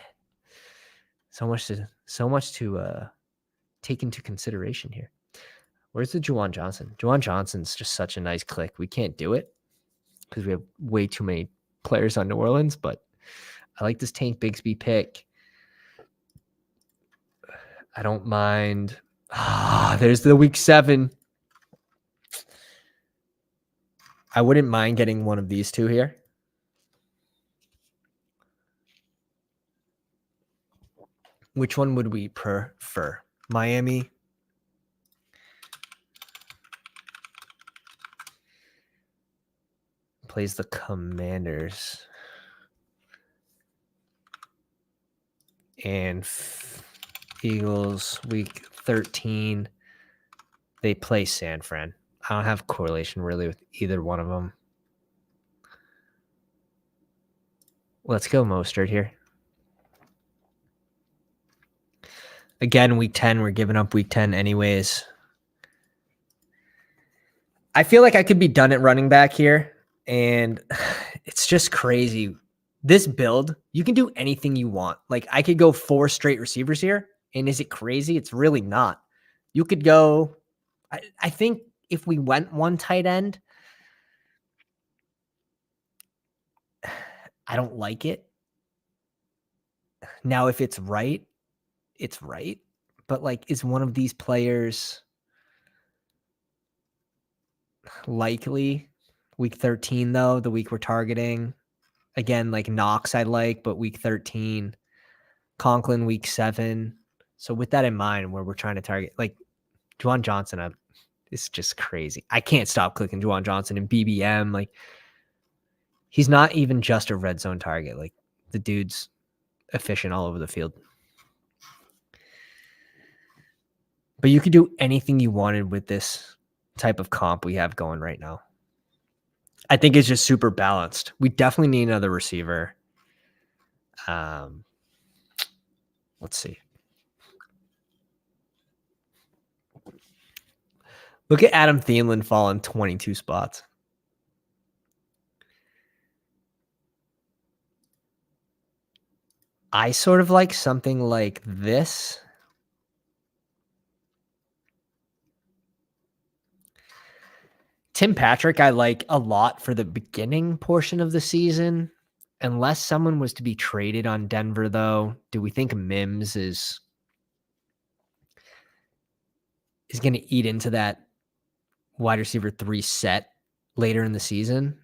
So much to take into consideration here. Where's the Juwan Johnson? Juwan Johnson's just such a nice click. We can't do it because we have way too many players on New Orleans, but I like this Tank Bigsby pick. I don't mind. There's the week 7. I wouldn't mind getting one of these two here. Which one would we prefer? Miami. Plays the Commanders. And Eagles week 13. They play San Fran. I don't have correlation really with either one of them. Let's go Mostert here. Again, week 10, we're giving up week 10 anyways. I feel like I could be done at running back here, and it's just crazy. This build, you can do anything you want. Like, I could go 4 straight receivers here, and is it crazy? It's really not. You could go, I think if we went 1 tight end, I don't like it. Now, if it's right, it's right. But, like, is one of these players likely? Week 13, though, the week we're targeting. Again, like Knox I like, but week 13. Conklin week 7. So with that in mind, where we're trying to target, like Juwan Johnson, it's just crazy. I can't stop clicking Juwan Johnson and BBM. Like, he's not even just a red zone target. Like, the dude's efficient all over the field. But you could do anything you wanted with this type of comp we have going right now. I think it's just super balanced. We definitely need another receiver. Let's see. Look at Adam Thielen falling 22 spots. I sort of like something like this. Tim Patrick, I like a lot for the beginning portion of the season. Unless someone was to be traded on Denver, though, do we think Mims is going to eat into that wide receiver 3 set later in the season?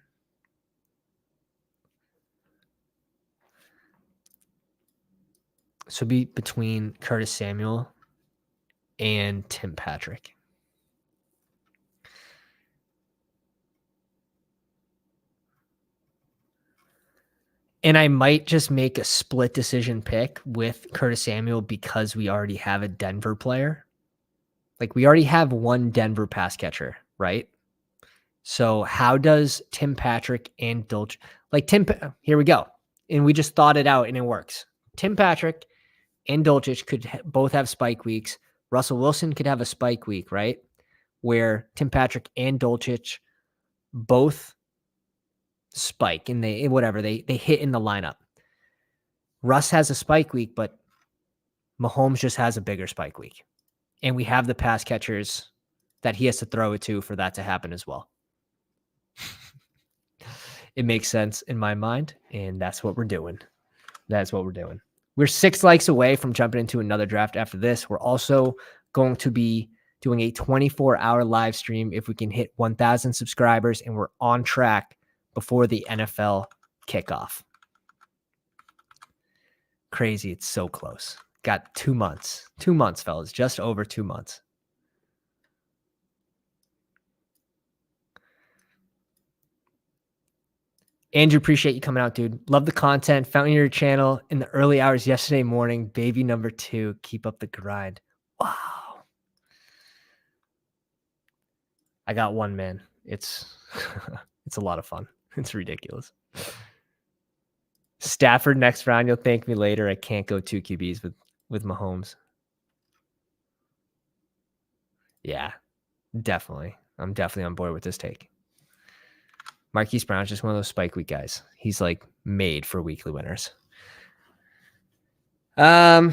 So be between Curtis Samuel and Tim Patrick. And I might just make a split decision pick with Curtis Samuel because we already have a Denver player. Like, we already have one Denver pass catcher, right? So how does Tim Patrick and Dulcich, here we go. And we just thought it out and it works. Tim Patrick and Dulcich could both have spike weeks, Russell Wilson could have a spike week, right? Where Tim Patrick and Dolchich both spike and they hit in the lineup. Russ has a spike week, but Mahomes just has a bigger spike week. And we have the pass catchers that he has to throw it to for that to happen as well. It makes sense in my mind, and that's what we're doing. That's what we're doing. We're 6 likes away from jumping into another draft after this. We're also going to be doing a 24-hour live stream if we can hit 1,000 subscribers, and we're on track before the NFL kickoff. Crazy. It's so close. Got 2 months. 2 months, fellas. Just over 2 months. Andrew, appreciate you coming out, dude. Love the content. Found your channel in the early hours yesterday morning. Baby number 2. Keep up the grind. Wow. I got one, man. It's a lot of fun. It's ridiculous. Stafford next round. You'll thank me later. I can't go 2 QBs with Mahomes. Yeah, definitely. I'm definitely on board with this take. Marquise Brown's just one of those spike week guys. He's like made for weekly winners. I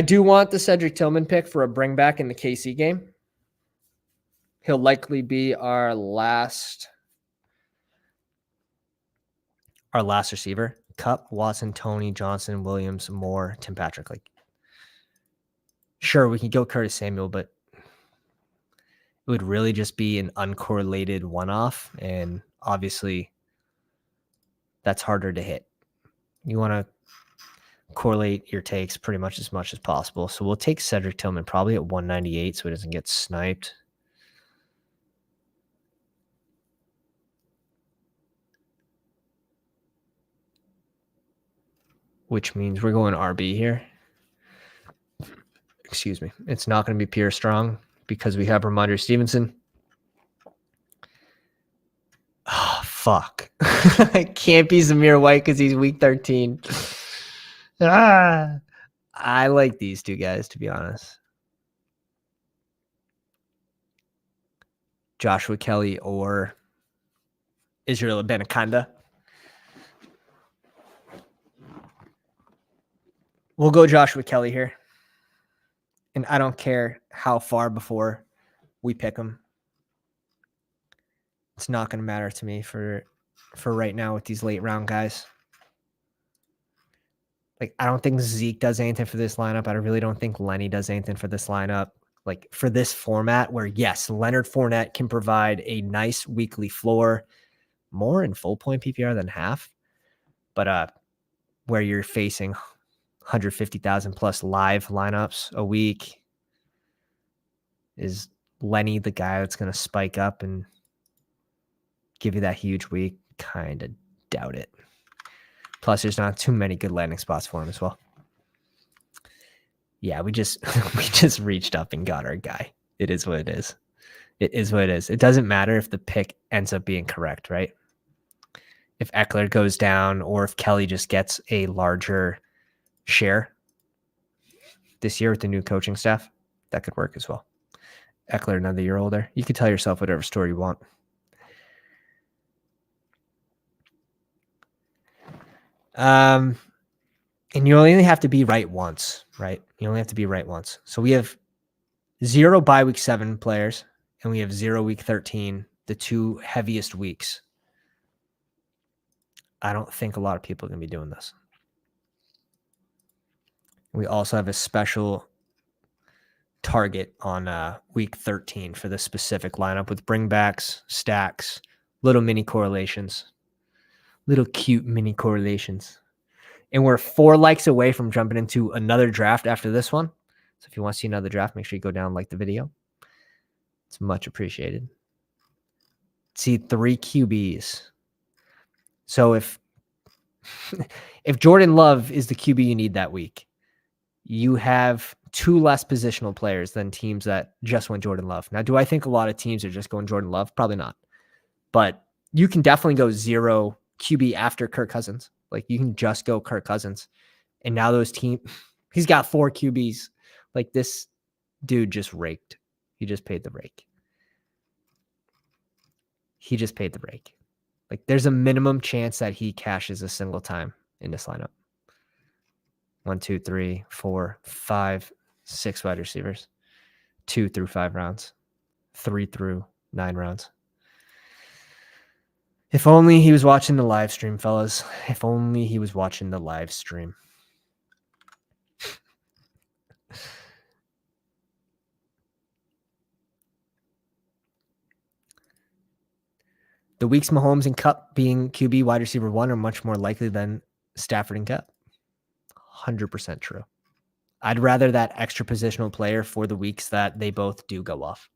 do want the Cedric Tillman pick for a bring back in the KC game. He'll likely be our last receiver. Kupp, Watson, Tony, Johnson, Williams, Moore, Tim Patrick. Like, sure, we can go Curtis Samuel, but it would really just be an uncorrelated one-off, and obviously that's harder to hit. You want to correlate your takes pretty much as possible. So we'll take Cedric Tillman probably at 198 so he doesn't get sniped. Which means we're going RB here. Excuse me. It's not going to be Pierre Strong because we have Ramondre Stevenson. Oh, fuck. It can't be Zamir White because he's week 13. I like these 2 guys, to be honest. Joshua Kelly or Israel Abanikanda. We'll go Joshua Kelly here. And I don't care how far before we pick him. It's not going to matter to me for right now with these late round guys. Like, I don't think Zeke does anything for this lineup. I really don't think Lenny does anything for this lineup. Like, for this format where, yes, Leonard Fournette can provide a nice weekly floor, more in full point PPR than half. But where you're facing 150,000 plus live lineups a week, is Lenny the guy that's going to spike up and give you that huge week? Kind of doubt it. Plus, there's not too many good landing spots for him as well. Yeah, we just reached up and got our guy. It is what it is. It is what it is. It doesn't matter if the pick ends up being correct, right? If Eckler goes down or if Kelly just gets a larger share this year with the new coaching staff, that could work as well. Eckler, another year older. You could tell yourself whatever story you want. And you only have to be right once, right? You only have to be right once. So we have 0 bye week 7 players, and we have 0 week 13, the 2 heaviest weeks. I don't think a lot of people are going to be doing this. We also have a special target on week 13 for the specific lineup with bringbacks, stacks, little mini correlations, little cute mini correlations. And we're 4 likes away from jumping into another draft after this one. So if you want to see another draft, make sure you go down and like the video. It's much appreciated. See 3 QBs. So if Jordan Love is the QB you need that week, you have 2 less positional players than teams that just went Jordan Love. Now, do I think a lot of teams are just going Jordan Love? Probably not. But you can definitely go 0 QB after Kirk Cousins. Like, you can just go Kirk Cousins. And now those teams, he's got 4 QBs. Like, this dude just raked. He just paid the rake. Like, there's a minimum chance that he cashes a single time in this lineup. 1, 2, 3, 4, 5, 6 wide receivers. 2 through 5 rounds. 3 through 9 rounds. If only he was watching the live stream, fellas. If only he was watching the live stream. The weeks Mahomes and Kupp being QB wide receiver 1 are much more likely than Stafford and Kupp. 100% true. I'd rather that extra positional player for the weeks that they both do go off.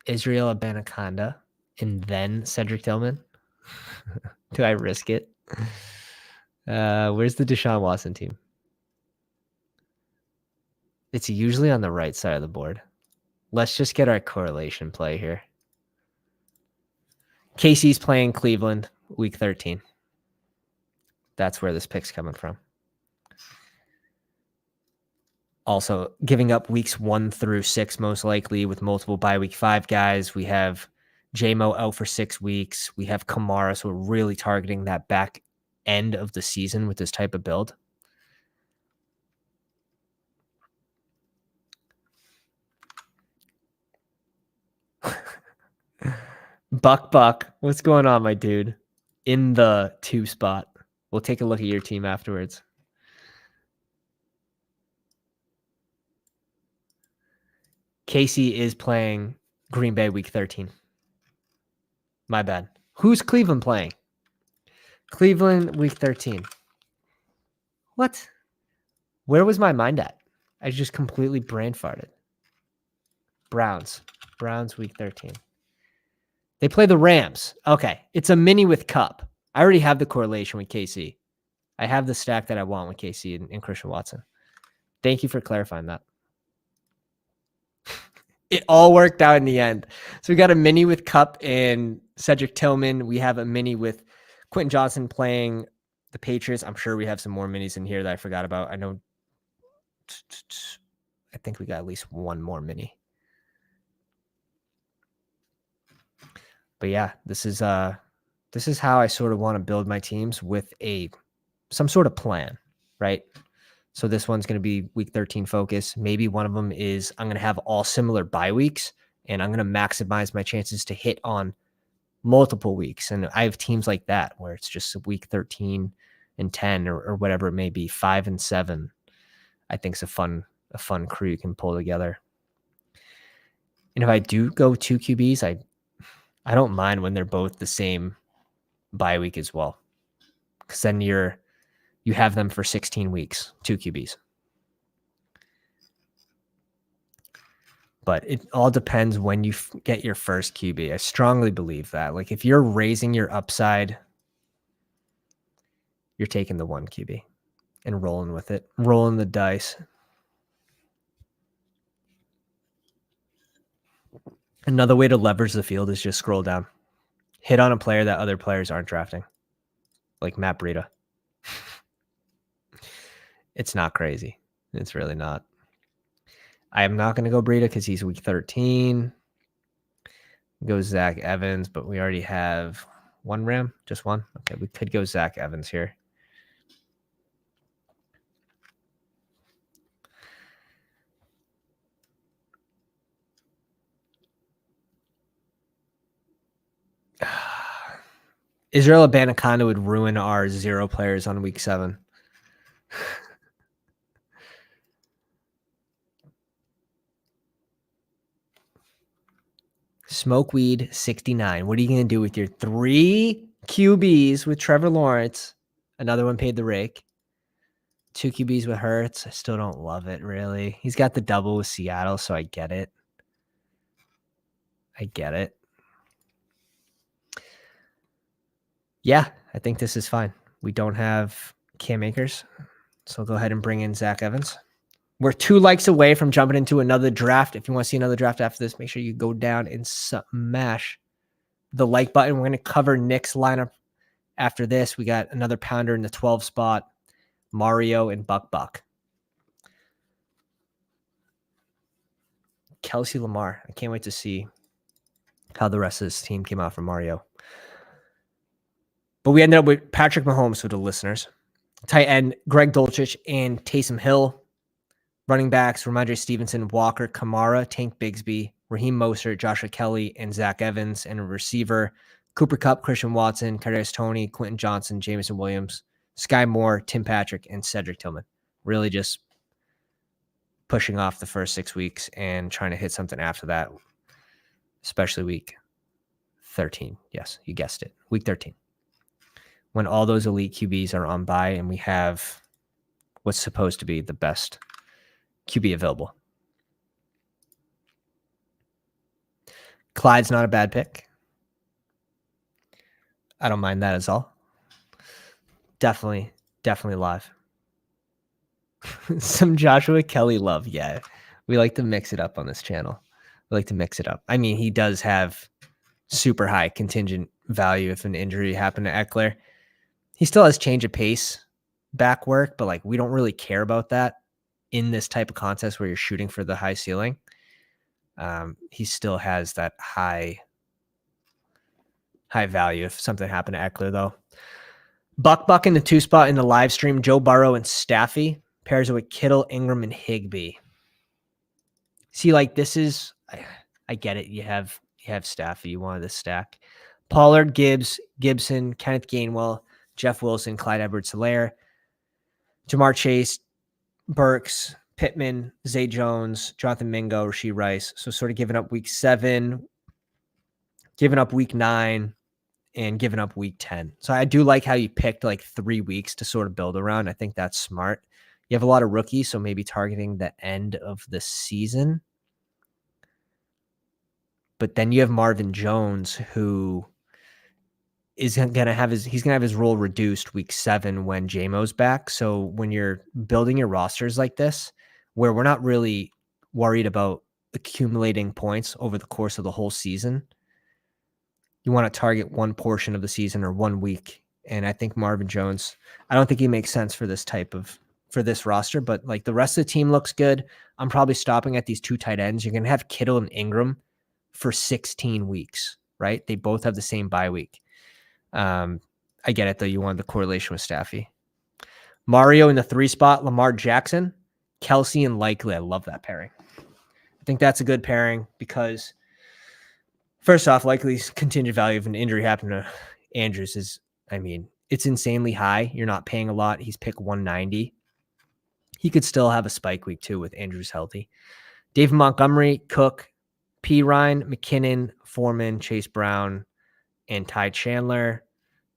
Israel Abanikanda and then Cedric Tillman. Do I risk it? Where's the Deshaun Watson team? It's usually on the right side of the board. Let's just get our correlation play here. Casey's playing Cleveland week 13. That's where this pick's coming from. Also, giving up weeks 1 through 6, most likely, with multiple bye week 5 guys. We have J-Mo out for 6 weeks. We have Kamara, so we're really targeting that back end of the season with this type of build. Buck, what's going on, my dude? In the 2 spot. We'll take a look at your team afterwards. Casey is playing Green Bay week 13. My bad. Who's Cleveland playing? Cleveland week 13. What? Where was my mind at? I just completely brain farted. Browns week 13. They play the Rams. Okay. It's a mini with Kupp. I already have the correlation with KC. I have the stack that I want with KC and Christian Watson. Thank you for clarifying that. It all worked out in the end. So we got a mini with Kupp and Cedric Tillman. We have a mini with Quentin Johnson playing the Patriots. I'm sure we have some more minis in here that I forgot about. I think we got at least one more mini. But yeah, this is how I sort of want to build my teams with some sort of plan, right? So this one's going to be week 13 focus. Maybe one of them is I'm going to have all similar bye weeks, and I'm going to maximize my chances to hit on multiple weeks. And I have teams like that where it's just week 13 and 10 or whatever it may be, 5 and 7. I think it's a fun crew you can pull together. And if I do go 2 QBs, I don't mind when they're both the same bye week as well, because then you have them for 16 weeks, 2 QBs. But it all depends when you get your first QB. I strongly believe that. Like, if you're raising your upside, you're taking the 1 QB and rolling with it, rolling the dice. Another way to leverage the field is just scroll down. Hit on a player that other players aren't drafting, like Matt Breida. It's not crazy. It's really not. I am not going to go Breida because he's week 13. Go Zach Evans, but we already have 1 Ram, just 1. Okay, we could go Zach Evans here. Israel Abanikanda would ruin our 0 players on week 7. Smokeweed 69. What are you going to do with your 3 QBs with Trevor Lawrence? Another one paid the rake. 2 QBs with Hurts. I still don't love it, really. He's got the double with Seattle, so I get it. Yeah, I think this is fine. We don't have Cam Akers, so I'll go ahead and bring in Zach Evans. We're 2 likes away from jumping into another draft. If you want to see another draft after this, make sure you go down and smash the like button. We're going to cover Nick's lineup after this. We got another pounder in the 12 spot, Mario and Buck. Kelsey Lamar. I can't wait to see how the rest of this team came out from Mario. But we ended up with Patrick Mahomes for the listeners. Tight end, Greg Dulcich and Taysom Hill. Running backs, Ramondre Stevenson, Walker, Kamara, Tank Bigsby, Raheem Mostert, Joshua Kelly, and Zach Evans. And a receiver, Cooper Kupp, Christian Watson, Kadarius Toney, Quentin Johnson, Jameson Williams, Sky Moore, Tim Patrick, and Cedric Tillman. Really just pushing off the first 6 weeks and trying to hit something after that, especially week 13. Yes, you guessed it. Week 13. When all those elite QBs are on bye and we have what's supposed to be the best QB available. Clyde's not a bad pick. I don't mind that at all. Definitely live. Some Joshua Kelly love. Yeah. We like to mix it up on this channel. We like to mix it up. I mean, he does have super high contingent value if an injury happened to Eckler. He still has change of pace back work, but like we don't really care about that in this type of contest where you're shooting for the high ceiling. He still has that high value if something happened to Eckler, though. Buck in the 2 spot in the live stream, Joe Burrow and Staffy pairs it with Kittle, Ingram, and Higbee. See, like this is, I get it. You have Staffy. You wanted to stack. Pollard, Gibbs, Gibson, Kenneth Gainwell, Jeff Wilson, Clyde Edwards-Helaire, Jamar Chase, Burks, Pittman, Zay Jones, Jonathan Mingo, Rasheed Rice. So sort of giving up week 7, giving up week 9, and giving up week 10. So I do like how you picked like 3 weeks to sort of build around. I think that's smart. You have a lot of rookies, so maybe targeting the end of the season. But then you have Marvin Jones, who is going to have his role reduced week 7 when J-Mo's back. So when you're building your rosters like this, where we're not really worried about accumulating points over the course of the whole season, you want to target one portion of the season or 1 week. And I think Marvin Jones, I don't think he makes sense for this roster, but like the rest of the team looks good. I'm probably stopping at these 2 tight ends. You're going to have Kittle and Ingram for 16 weeks, right? They both have the same bye week. I get it though. You want the correlation with Staffy. Mario in the 3 spot, Lamar Jackson, Kelsey, and Likely. I love that pairing. I think that's a good pairing because first off, Likely's contingent value of an injury happened to Andrews is, I mean, it's insanely high. You're not paying a lot. He's pick 190. He could still have a spike week 2 with Andrews healthy. David Montgomery, Cook, P. Ryan, McKinnon, Foreman, Chase Brown, and Ty Chandler.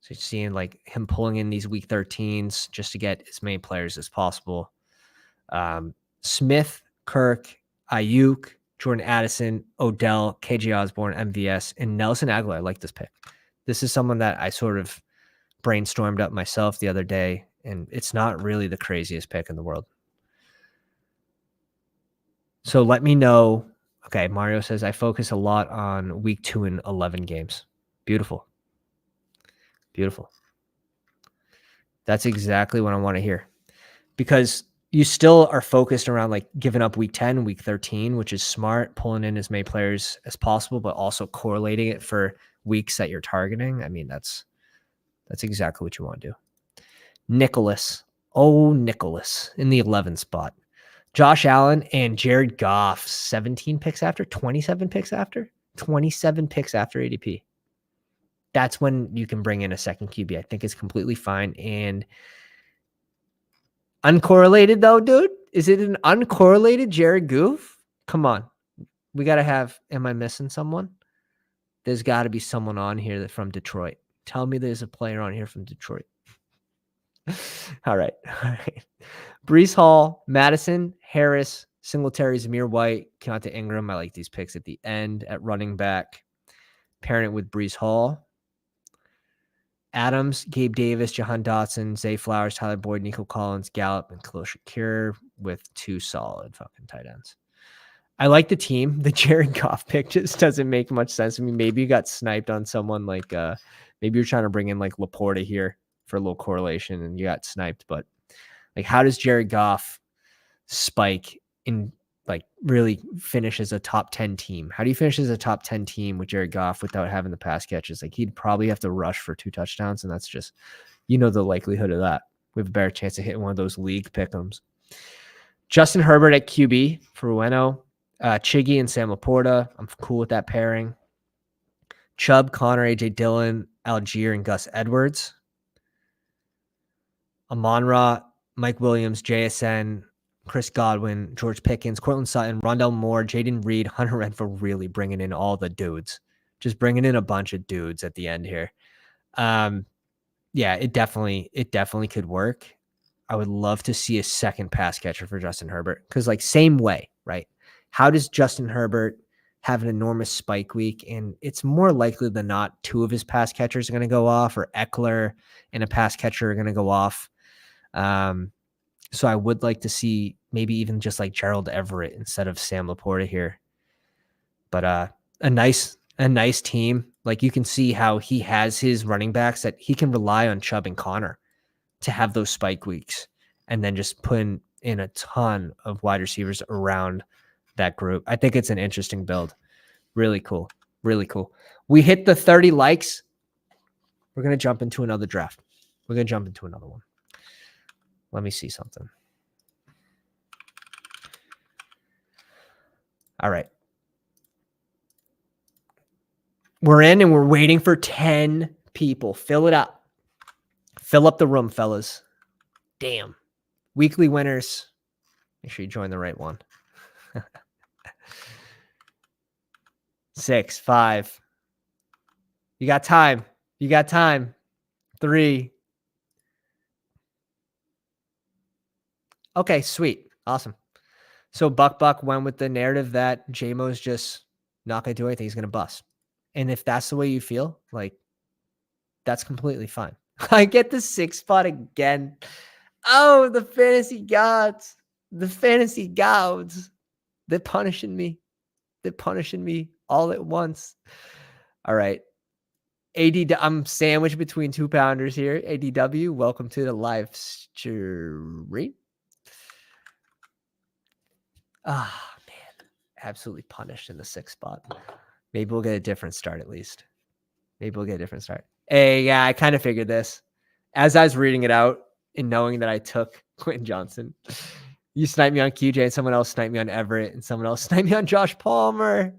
So you're seeing like him pulling in these week 13s just to get as many players as possible. Smith, Kirk, Ayuk, Jordan Addison, Odell, KJ Osborne, MVS, and Nelson Aguilar. I like this pick. This is someone that I sort of brainstormed up myself the other day, and it's not really the craziest pick in the world. So let me know. Okay, Mario says, I focus a lot on week 2 and 11 games. Beautiful. Beautiful. That's exactly what I want to hear. Because you still are focused around like giving up week 10, week 13, which is smart, pulling in as many players as possible, but also correlating it for weeks that you're targeting. I mean, that's exactly what you want to do. Nicholas in the 11 spot. Josh Allen and Jared Goff, 17 picks after, 27 picks after, 27 picks after ADP. That's when you can bring in a second QB. I think it's completely fine. And uncorrelated though, dude? Is it an uncorrelated Jared Goff? Come on. We got to have, am I missing someone? There's got to be someone on here that's from Detroit. Tell me there's a player on here from Detroit. All right. Breece Hall, Madison, Harris, Singletary, Zamir White, Keontae Ingram. I like these picks at the end at running back. Pairing it with Breece Hall. Adams, Gabe Davis, Jahan Dotson, Zay Flowers, Tyler Boyd, Nico Collins, Gallup, and Khalil Shakir with 2 solid fucking tight ends. I like the team. The Jared Goff pick just doesn't make much sense. I mean, maybe you got sniped on someone like maybe you're trying to bring in like Laporta here for a little correlation and you got sniped. But like, how does Jared Goff spike in like really finish as a top 10 team. How do you finish as a top 10 team with Jared Goff without having the pass catches? Like he'd probably have to rush for 2 touchdowns, and that's just, the likelihood of that. We have a better chance of hitting one of those league pick'ems. Justin Herbert at QB for Ueno. Chiggy and Sam Laporta. I'm cool with that pairing. Chubb, Connor, AJ Dillon, Algier, and Gus Edwards. Amon-Ra, Mike Williams, JSN, Chris Godwin, George Pickens, Cortland Sutton, Rondell Moore, Jaden Reed, Hunter Renfrow, really bringing in all the dudes. Just bringing in a bunch of dudes at the end here. Yeah, it definitely could work. I would love to see a second pass catcher for Justin Herbert because, like, same way, right? How does Justin Herbert have an enormous spike week? And it's more likely than not 2 of his pass catchers are going to go off, or Eckler and a pass catcher are going to go off. So I would like to see maybe even just like Gerald Everett instead of Sam Laporta here. But a nice team. Like you can see how he has his running backs that he can rely on Chubb and Connor to have those spike weeks, and then just put in a ton of wide receivers around that group. I think it's an interesting build. Really cool. Really cool. We hit the 30 likes. We're going to jump into another draft. We're going to jump into another one. Let me see something. All right. We're in and we're waiting for 10 people. Fill it up. Fill up the room, fellas. Damn. Weekly winners. Make sure you join the right one. 6, 5. You got time. 3. Okay, sweet. Awesome. So Buck went with the narrative that J-Mo's just not going to do anything. He's going to bust. And if that's the way you feel, like, that's completely fine. I get the 6 spot again. Oh, the fantasy gods. The fantasy gods. They're punishing me. All at once. All right. I'm sandwiched between 2 pounders here. ADW, welcome to the live stream. Ah, man. Absolutely punished in the 6th spot. Maybe we'll get a different start at least. Hey, yeah, I kind of figured this. As I was reading it out and knowing that I took Quentin Johnson, you sniped me on QJ and someone else sniped me on Everett and someone else sniped me on Josh Palmer.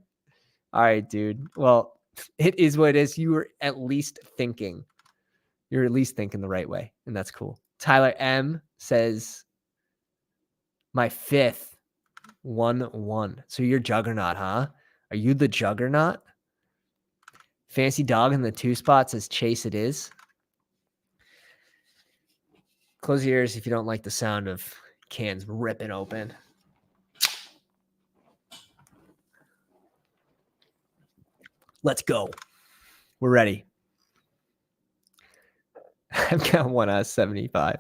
All right, dude. Well, it is what it is. You were at least thinking. You're at least thinking the right way, and that's cool. Tyler M says, my 5th 1-1. So you're Juggernaut, huh? Are you the Juggernaut? Fancy Dog in the 2 spot says Chase it is. Close your ears if you don't like the sound of cans ripping open. Let's go. We're ready. I've got 1 out of 75.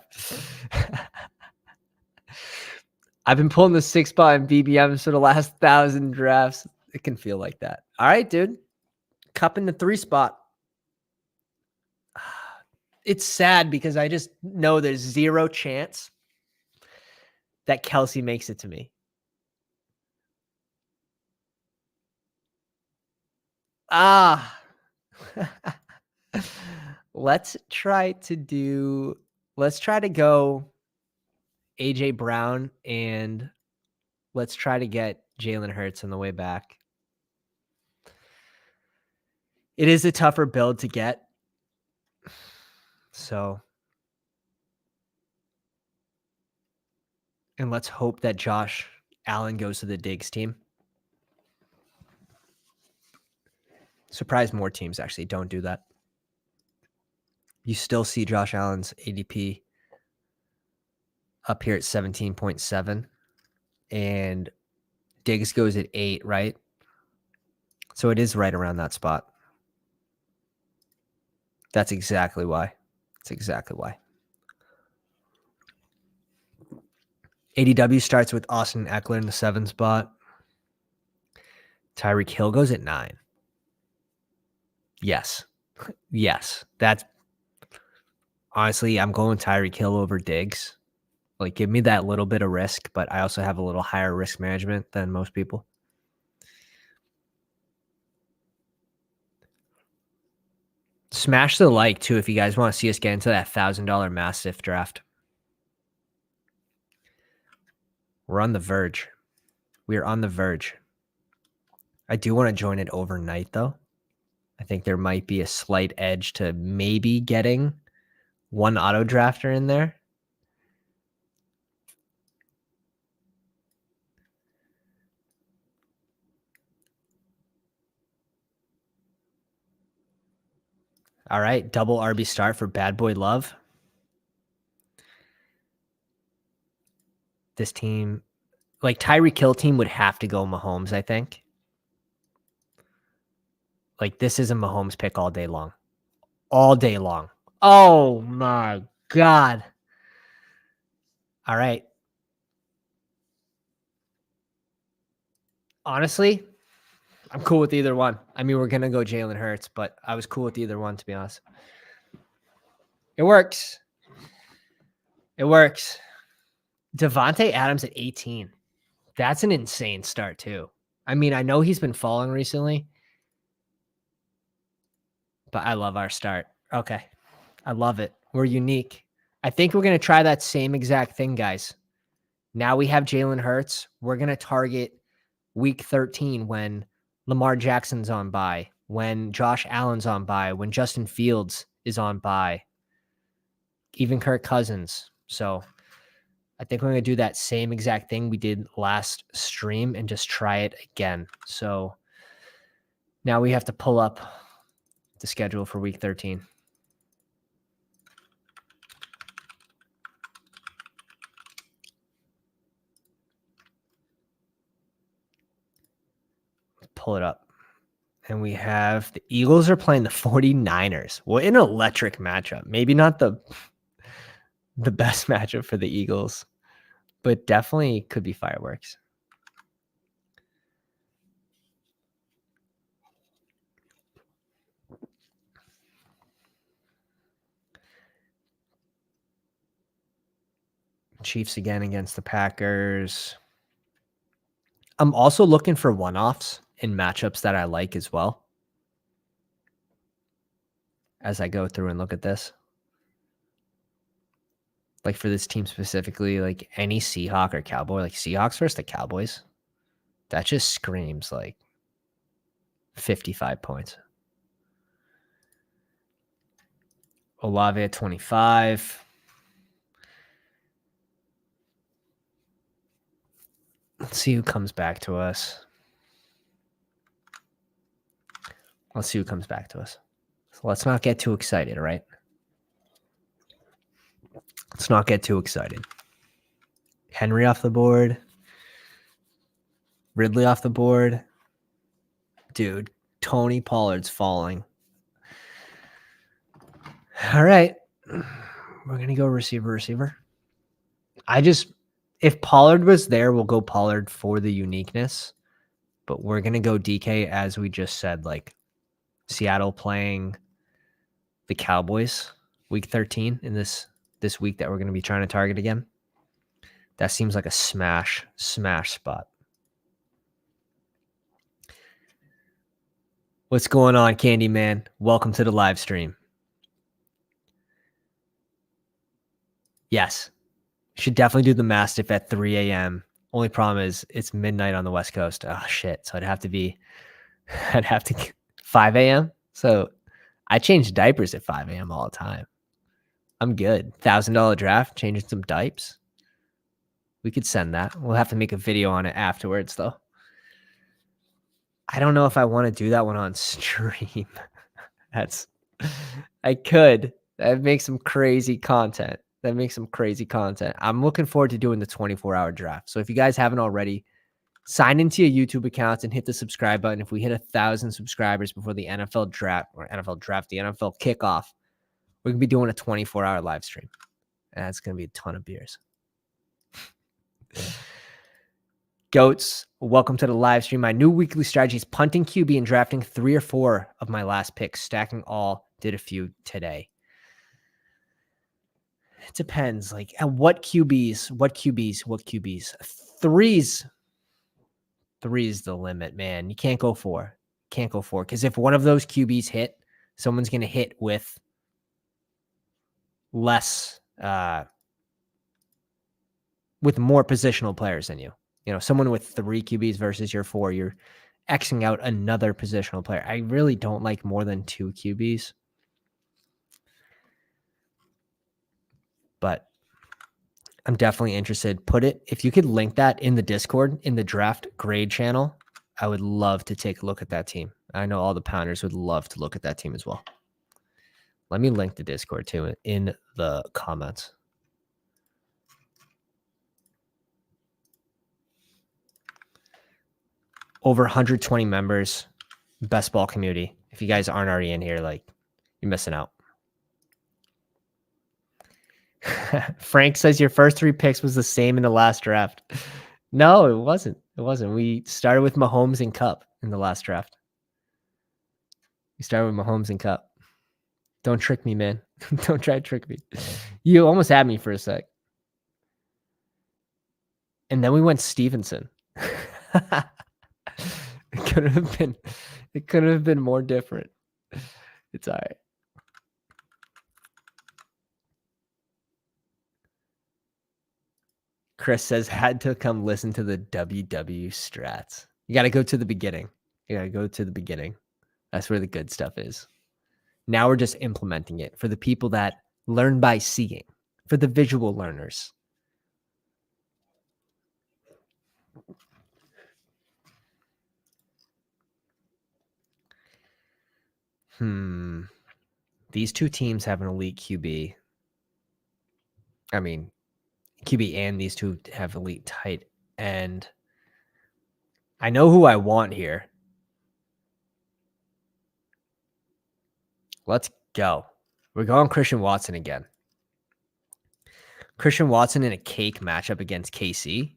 I've been pulling the 6 spot in BBMs for the last 1,000 drafts. It can feel like that. All right, dude. Cup in the 3 spot. It's sad because I just know there's 0 chance that Kelsey makes it to me. Let's try to go AJ Brown, and let's try to get Jalen Hurts on the way back. It is a tougher build to get. So, and let's hope that Josh Allen goes to the Diggs team. Surprise, more teams actually don't do that. You still see Josh Allen's ADP up here at 17.7, and Diggs goes at 8, right? So it is right around that spot. That's exactly why. ADW starts with Austin Eckler in the 7 spot. Tyreek Hill goes at 9. Yes. That's honestly, I'm going Tyreek Hill over Diggs. Like, give me that little bit of risk, but I also have a little higher risk management than most people. Smash the like, too, if you guys want to see us get into that $1,000 Mastiff draft. We're on the verge. We are on the verge. I do want to join it overnight, though. I think there might be a slight edge to maybe getting one auto drafter in there. All right, double RB start for Bad Boy Love. This team, like Tyreek Hill team, would have to go Mahomes, I think. Like, this is a Mahomes pick all day long. All day long. Oh, my God. All right. Honestly, I'm cool with either one. I mean, we're going to go Jalen Hurts, but I was cool with either one, to be honest. It works. It works. Devontae Adams at 18. That's an insane start, too. I mean, I know he's been falling recently, but I love our start. Okay. I love it. We're unique. I think we're going to try that same exact thing, guys. Now we have Jalen Hurts. We're going to target week 13 when Lamar Jackson's on bye, when Josh Allen's on bye, when Justin Fields is on bye, even Kirk Cousins. So I think we're going to do that same exact thing we did last stream and just try it again. So now we have to pull up the schedule for week 13. Pull it up. And we have the Eagles are playing the 49ers. What an electric matchup. Maybe not the best matchup for the Eagles, but definitely could be fireworks. Chiefs again against the Packers. I'm also looking for one-offs in matchups that I like as well. As I go through and look at this. Like for this team specifically, like any Seahawk or Cowboy, like Seahawks versus the Cowboys, that just screams like 55 points. Olave at 25. Let's see who comes back to us. Let's see who comes back to us. So let's not get too excited, all right? Let's not get too excited. Henry off the board. Ridley off the board. Dude, Tony Pollard's falling. All right. We're going to go receiver. If Pollard was there, we'll go Pollard for the uniqueness. But we're going to go DK as we just said, like Seattle playing the Cowboys week 13 in this week that we're going to be trying to target again. That seems like a smash spot. What's going on, Candyman? Welcome to the live stream. Yes. Should definitely do the Mastiff at 3 a.m. Only problem is it's midnight on the West Coast. Oh, shit. So I'd have to 5 a.m. So I change diapers at 5 a.m. all the time. I'm good. $1,000 draft, changing some diapers. We could send that. We'll have to make a video on it afterwards, though. I don't know if I want to do that one on stream. I could. That makes some crazy content. I'm looking forward to doing the 24-hour draft. So if you guys haven't already, sign into your YouTube accounts and hit the subscribe button. If we hit 1,000 subscribers before the NFL draft, the NFL kickoff, we're going to be doing a 24-hour live stream. And that's going to be a ton of beers. Goats, welcome to the live stream. My new weekly strategy is punting QB and drafting 3 or 4 of my last picks, stacking all, did a few today. It depends. Like at what QBs? Three's the limit, man. You can't go four. Can't go four. Because if one of those QBs hit, someone's gonna hit with less with more positional players than you. You know, someone with 3 QBs versus your 4, you're Xing out another positional player. I really don't like more than 2 QBs. But I'm definitely interested. Put it, if you could link that in the Discord, in the draft grade channel, I would love to take a look at that team. I know all the Pounders would love to look at that team as well. Let me link the Discord too in the comments. Over 120 members, best ball community. If you guys aren't already in here, like, you're missing out. Frank says your first 3 picks was the same in the last draft. No, it wasn't. It wasn't. We started with Mahomes and Cup in the last draft. We started with Mahomes and Cup. Don't trick me, man. Don't try to trick me. You almost had me for a sec. And then we went Stevenson. It could have been more different. It's all right. Chris says, had to come listen to the WW strats. You got to go to the beginning. That's where the good stuff is. Now we're just implementing it for the people that learn by seeing, for the visual learners. These 2 teams have an elite QB. I mean, QB and these 2 have elite tight end. I know who I want here. Let's go. We're going Christian Watson again. Christian Watson in a cake matchup against KC,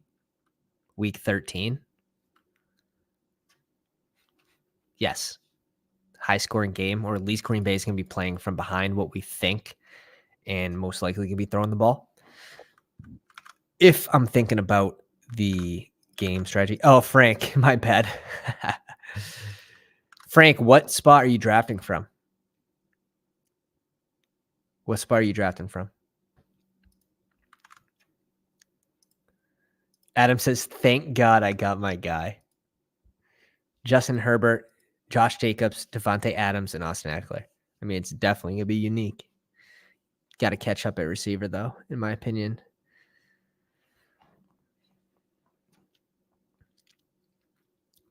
week 13. Yes. High scoring game, or at least Green Bay is going to be playing from behind what we think, and most likely going to be throwing the ball. If I'm thinking about the game strategy. Oh, Frank, my bad. Frank, what spot are you drafting from? What spot are you drafting from? Adam says, thank God I got my guy. Justin Herbert, Josh Jacobs, Devontae Adams, and Austin Eckler. I mean, it's definitely going to be unique. Got to catch up at receiver, though, in my opinion.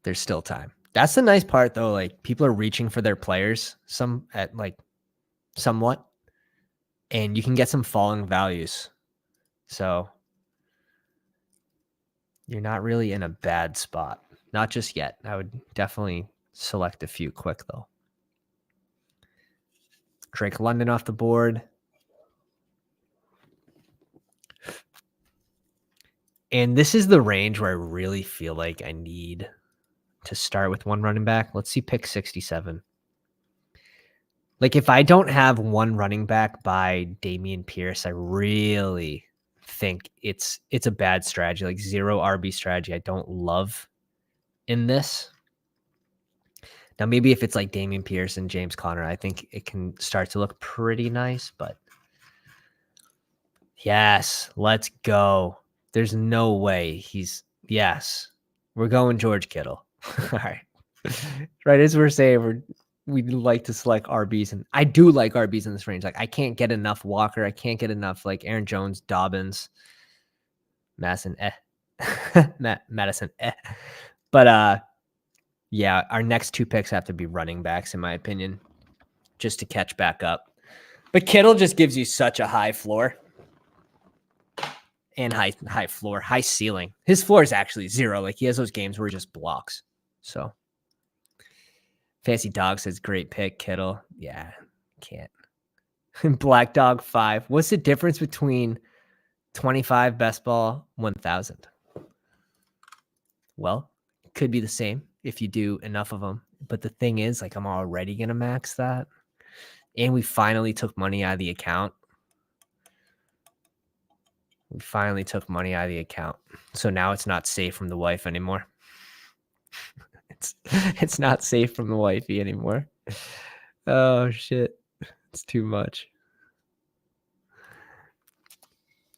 There's still time. That's the nice part, though. Like, people are reaching for their players somewhat, and you can get some falling values. So you're not really in a bad spot. Not just yet. I would definitely select a few quick, though. Drake London off the board. And this is the range where I really feel like I need to start with one running back. Let's see pick 67. Like, if I don't have one running back by Dameon Pierce, I really think it's a bad strategy. Like, 0 RB strategy I don't love in this. Now, maybe if it's like Dameon Pierce and James Conner, I think it can start to look pretty nice. But yes, let's go. There's no way yes. We're going George Kittle. All right. Right as we're saying, we'd like to select RBs, and I do like RBs in this range. Like, I can't get enough Walker. I can't get enough like Aaron Jones, Dobbins, Madison. Madison. But yeah, our next 2 picks have to be running backs, in my opinion, just to catch back up. But Kittle just gives you such a high floor and high floor, high ceiling. His floor is actually 0. Like, he has those games where he just blocks. So Fancy Dog says, great pick, Kittle. Yeah, can't. Black Dog 5. What's the difference between 25 best ball, 1,000? Well, it could be the same if you do enough of them. But the thing is, like, I'm already going to max that. And we finally took money out of the account. We finally took money out of the account. So now it's not safe from the wife anymore. It's not safe from the wifey anymore. Oh shit. It's too much.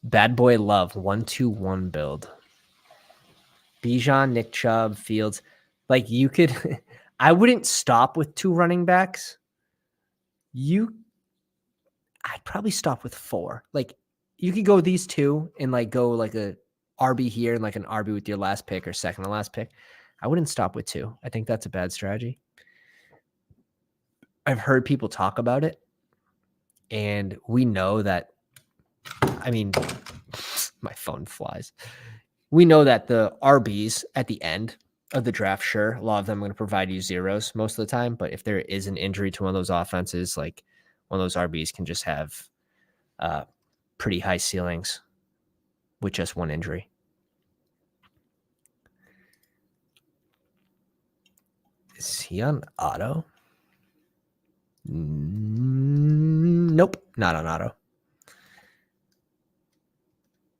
Bad Boy Love 1-2-1 build. Bijan, Nick Chubb, Fields. Like you could I wouldn't stop with 2 running backs. I'd probably stop with 4. Like you could go these 2 and like go like a RB here and like an RB with your last pick or second to last pick. I wouldn't stop with 2. I think that's a bad strategy. I've heard people talk about it, and we know that. I mean, my phone flies. We know that the RBs at the end of the draft, sure, a lot of them are going to provide you zeros most of the time. But if there is an injury to one of those offenses, like one of those RBs can just have pretty high ceilings with just one injury. Is he on auto? Nope, not on auto.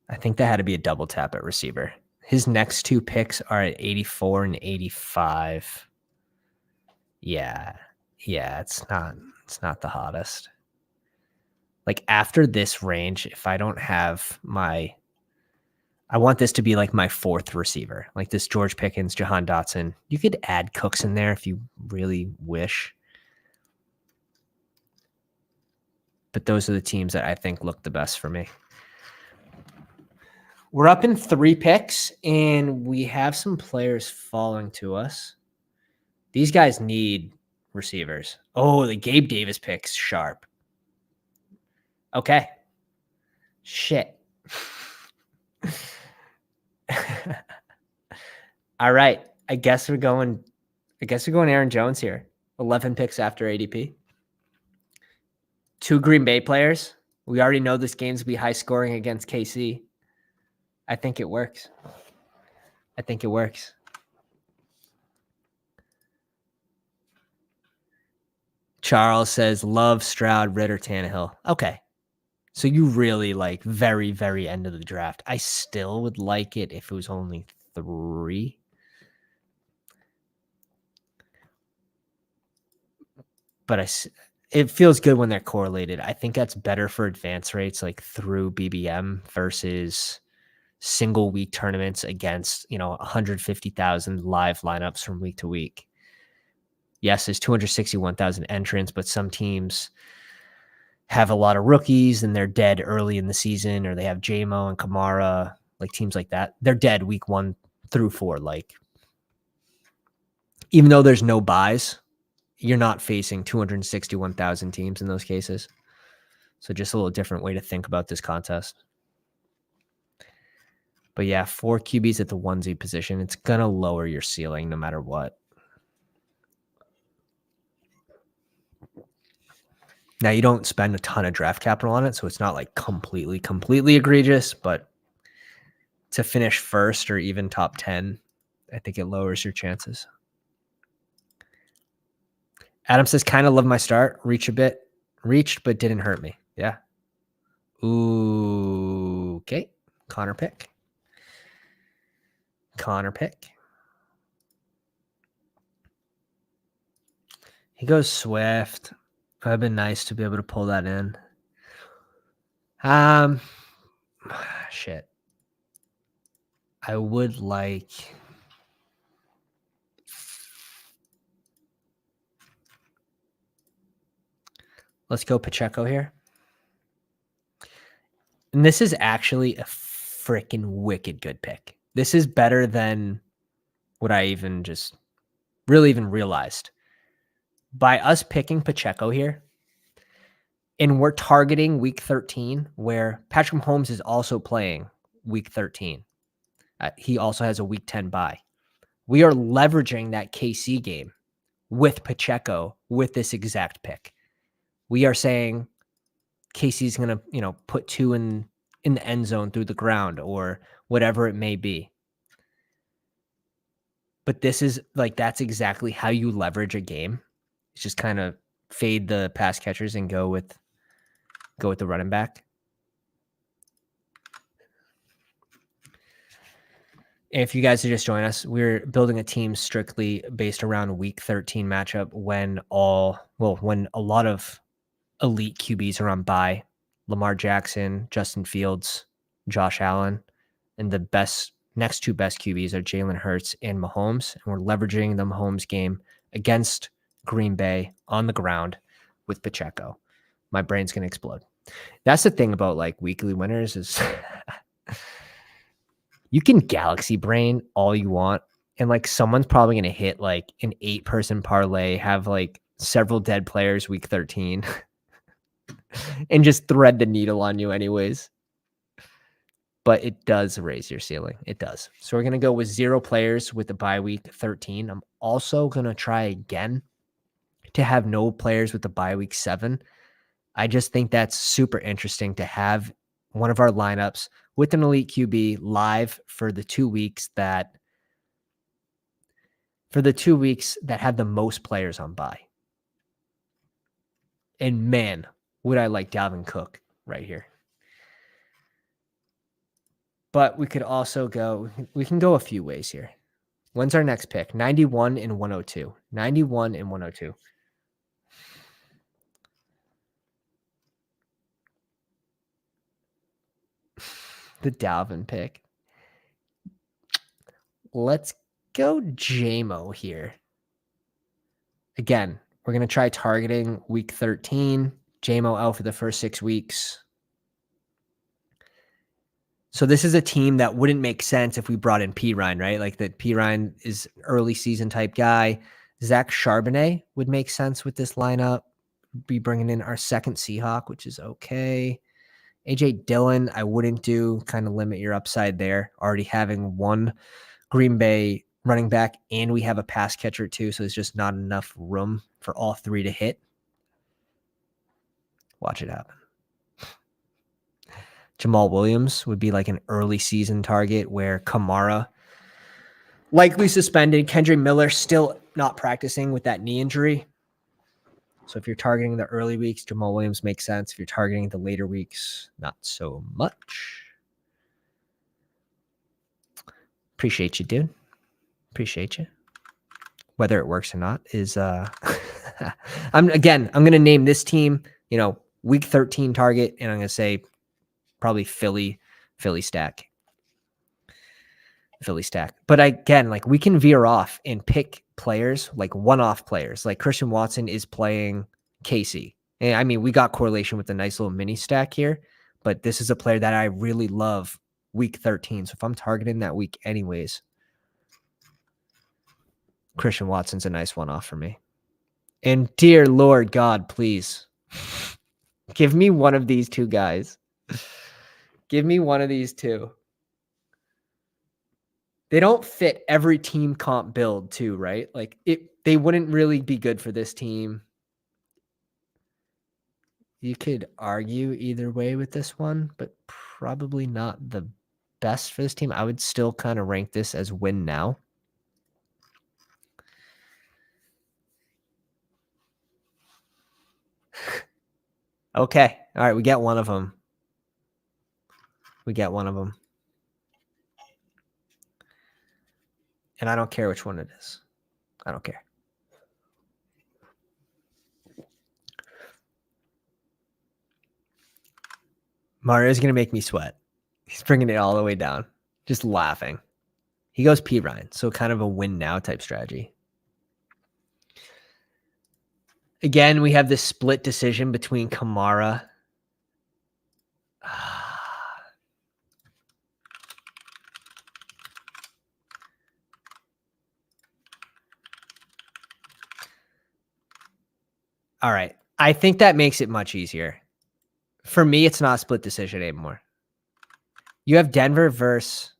I think that had to be a double tap at receiver. His next 2 picks are at 84 and 85. Yeah, it's not the hottest. Like after this range, if I don't have I want this to be like my 4th receiver, like this George Pickens, Jahan Dotson. You could add Cooks in there if you really wish. But those are the teams that I think look the best for me. We're up in 3 picks, and we have some players falling to us. These guys need receivers. Oh, the Gabe Davis pick's sharp. Okay. Shit. All right. I guess we're going Aaron Jones here. 11 picks after ADP. 2 Green Bay players. We already know this game's going to be high scoring against KC. I think it works. Charles says, love Stroud, Ritter, Tannehill. Okay. So you really like very, very end of the draft. I still would like it if it was only 3. But it feels good when they're correlated. I think that's better for advance rates like through BBM versus single week tournaments against, 150,000 live lineups from week to week. Yes, there's 261,000 entrants, but some teams have a lot of rookies and they're dead early in the season, or they have JMO and Kamara, like teams like that. They're dead week 1 through 4. Like, even though there's no buys, you're not facing 261,000 teams in those cases. So just a little different way to think about this contest. But yeah, 4 QBs at the 1Z position, it's going to lower your ceiling no matter what. Now, you don't spend a ton of draft capital on it, so it's not like completely egregious, but to finish first or even top 10, I think it lowers your chances. Adam says, kind of love my start. Reached, but didn't hurt me. Yeah. Ooh, okay. Connor pick. He goes Swift. Probably been nice to be able to pull that in. Shit. I would like. Let's go Pacheco here. And this is actually a freaking wicked good pick. This is better than what I even realized. By us picking Pacheco here, and we're targeting week 13, where Patrick Mahomes is also playing week 13. He also has a week 10 bye. We are leveraging that KC game with Pacheco with this exact pick. We are saying KC's going to, put 2 in the end zone through the ground or whatever it may be. But this is like, that's exactly how you leverage a game. It's just kind of fade the pass catchers and go with the running back. if you guys are just joining us, we're building a team strictly based around week 13 matchup when a lot of elite QBs are on bye. Lamar Jackson, Justin Fields, Josh Allen, and the next two best QBs are Jalen Hurts and Mahomes. And we're leveraging the Mahomes game against Green Bay on the ground with Pacheco. My brain's going to explode. That's the thing about like weekly winners is you can galaxy brain all you want. And like someone's probably going to hit like an 8-person parlay, have like several dead players week 13 and just thread the needle on you anyways. But it does raise your ceiling. It does. So we're going to go with 0 players with the bye week 13. I'm also going to try again to have no players with the bye week 7. I just think that's super interesting to have one of our lineups with an elite QB live for the 2 weeks that have the most players on bye. And man, would I like Dalvin Cook right here. But we could also we can go a few ways here. When's our next pick? 91 and 102. 91 and 102. The Dalvin pick. Let's go JMO here. Again, we're going to try targeting week 13. JMO out for the first 6 weeks. So this is a team that wouldn't make sense if we brought in Pirine, right? Like that Pirine is early season type guy. Zach Charbonnet would make sense with this lineup. Be bringing in our second Seahawk, which is okay. AJ Dillon, I wouldn't do. Kind of limit your upside there. Already having one Green Bay running back, and we have a pass catcher too, so there's just not enough room for all 3 to hit. Watch it happen. Jamal Williams would be like an early season target where Kamara likely suspended. Kendrick Miller still not practicing with that knee injury. So if you're targeting the early weeks, Jamal Williams makes sense. If you're targeting the later weeks, not so much. Appreciate you, dude. Appreciate you. Whether it works or not is I'm going to name this team, week 13 target, and I'm going to say probably Philly stack. But again, like we can veer off and pick players, like one-off players. Like Christian Watson is playing Casey. And I mean, we got correlation with a nice little mini stack here, but this is a player that I really love week 13. So if I'm targeting that week anyways, Christian Watson's a nice one-off for me. And dear Lord God, please give me one of these 2 guys. Give me one of these 2. They don't fit every team comp build too, right? Like they wouldn't really be good for this team. You could argue either way with this one, but probably not the best for this team. I would still kind of rank this as win now. Okay. All right. We get one of them. And I don't care which one it is. I don't care. Mario's going to make me sweat. He's bringing it all the way down. Just laughing. He goes Pirine. So kind of a win now type strategy. Again, we have this split decision between Kamara. All right. I think that makes it much easier. For me, it's not a split decision anymore. You have Denver versus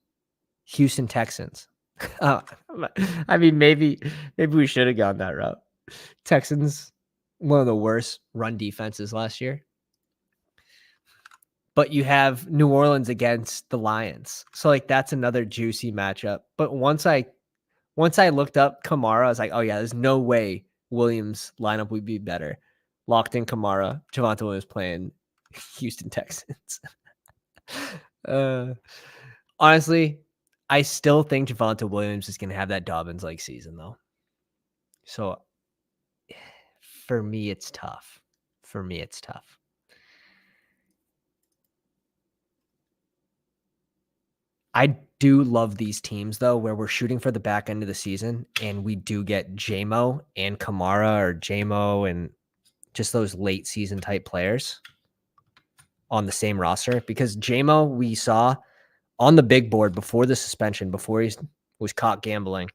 Houston Texans. I mean, maybe we should have gone that route. Texans, one of the worst run defenses last year. But you have New Orleans against the Lions. So like that's another juicy matchup. But once I looked up Kamara, I was like, oh yeah, there's no way Williams lineup would be better. Locked in Kamara, Javonte Williams playing Houston Texans. Honestly, I still think Javonte Williams is going to have that Dobbins-like season, though. So for me, it's tough. I do love these teams, though, where we're shooting for the back end of the season, and we do get JMO and Kamara, or JMO and just those late season type players on the same roster. Because JMO, we saw on the big board before the suspension, before he was caught gambling,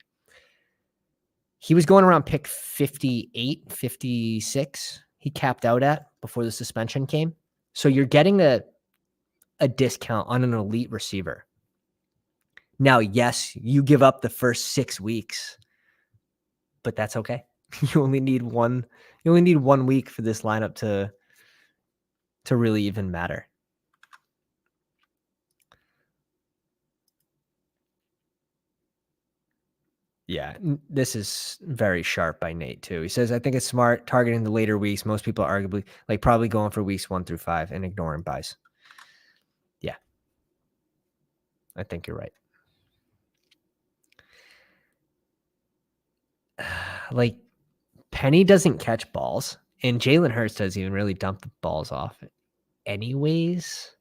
he was going around pick 58, 56. He capped out at before the suspension came. So you're getting a discount on an elite receiver. Now, yes, you give up the first 6 weeks, but that's okay. You only need one week for this lineup to really even matter. Yeah, this is very sharp by Nate too. He says, I think it's smart targeting the later weeks. Most people are arguably probably going for weeks 1 through 5 and ignoring buys. Yeah, I think you're right. Like, Penny doesn't catch balls, and Jalen Hurts doesn't even really dump the balls off anyways.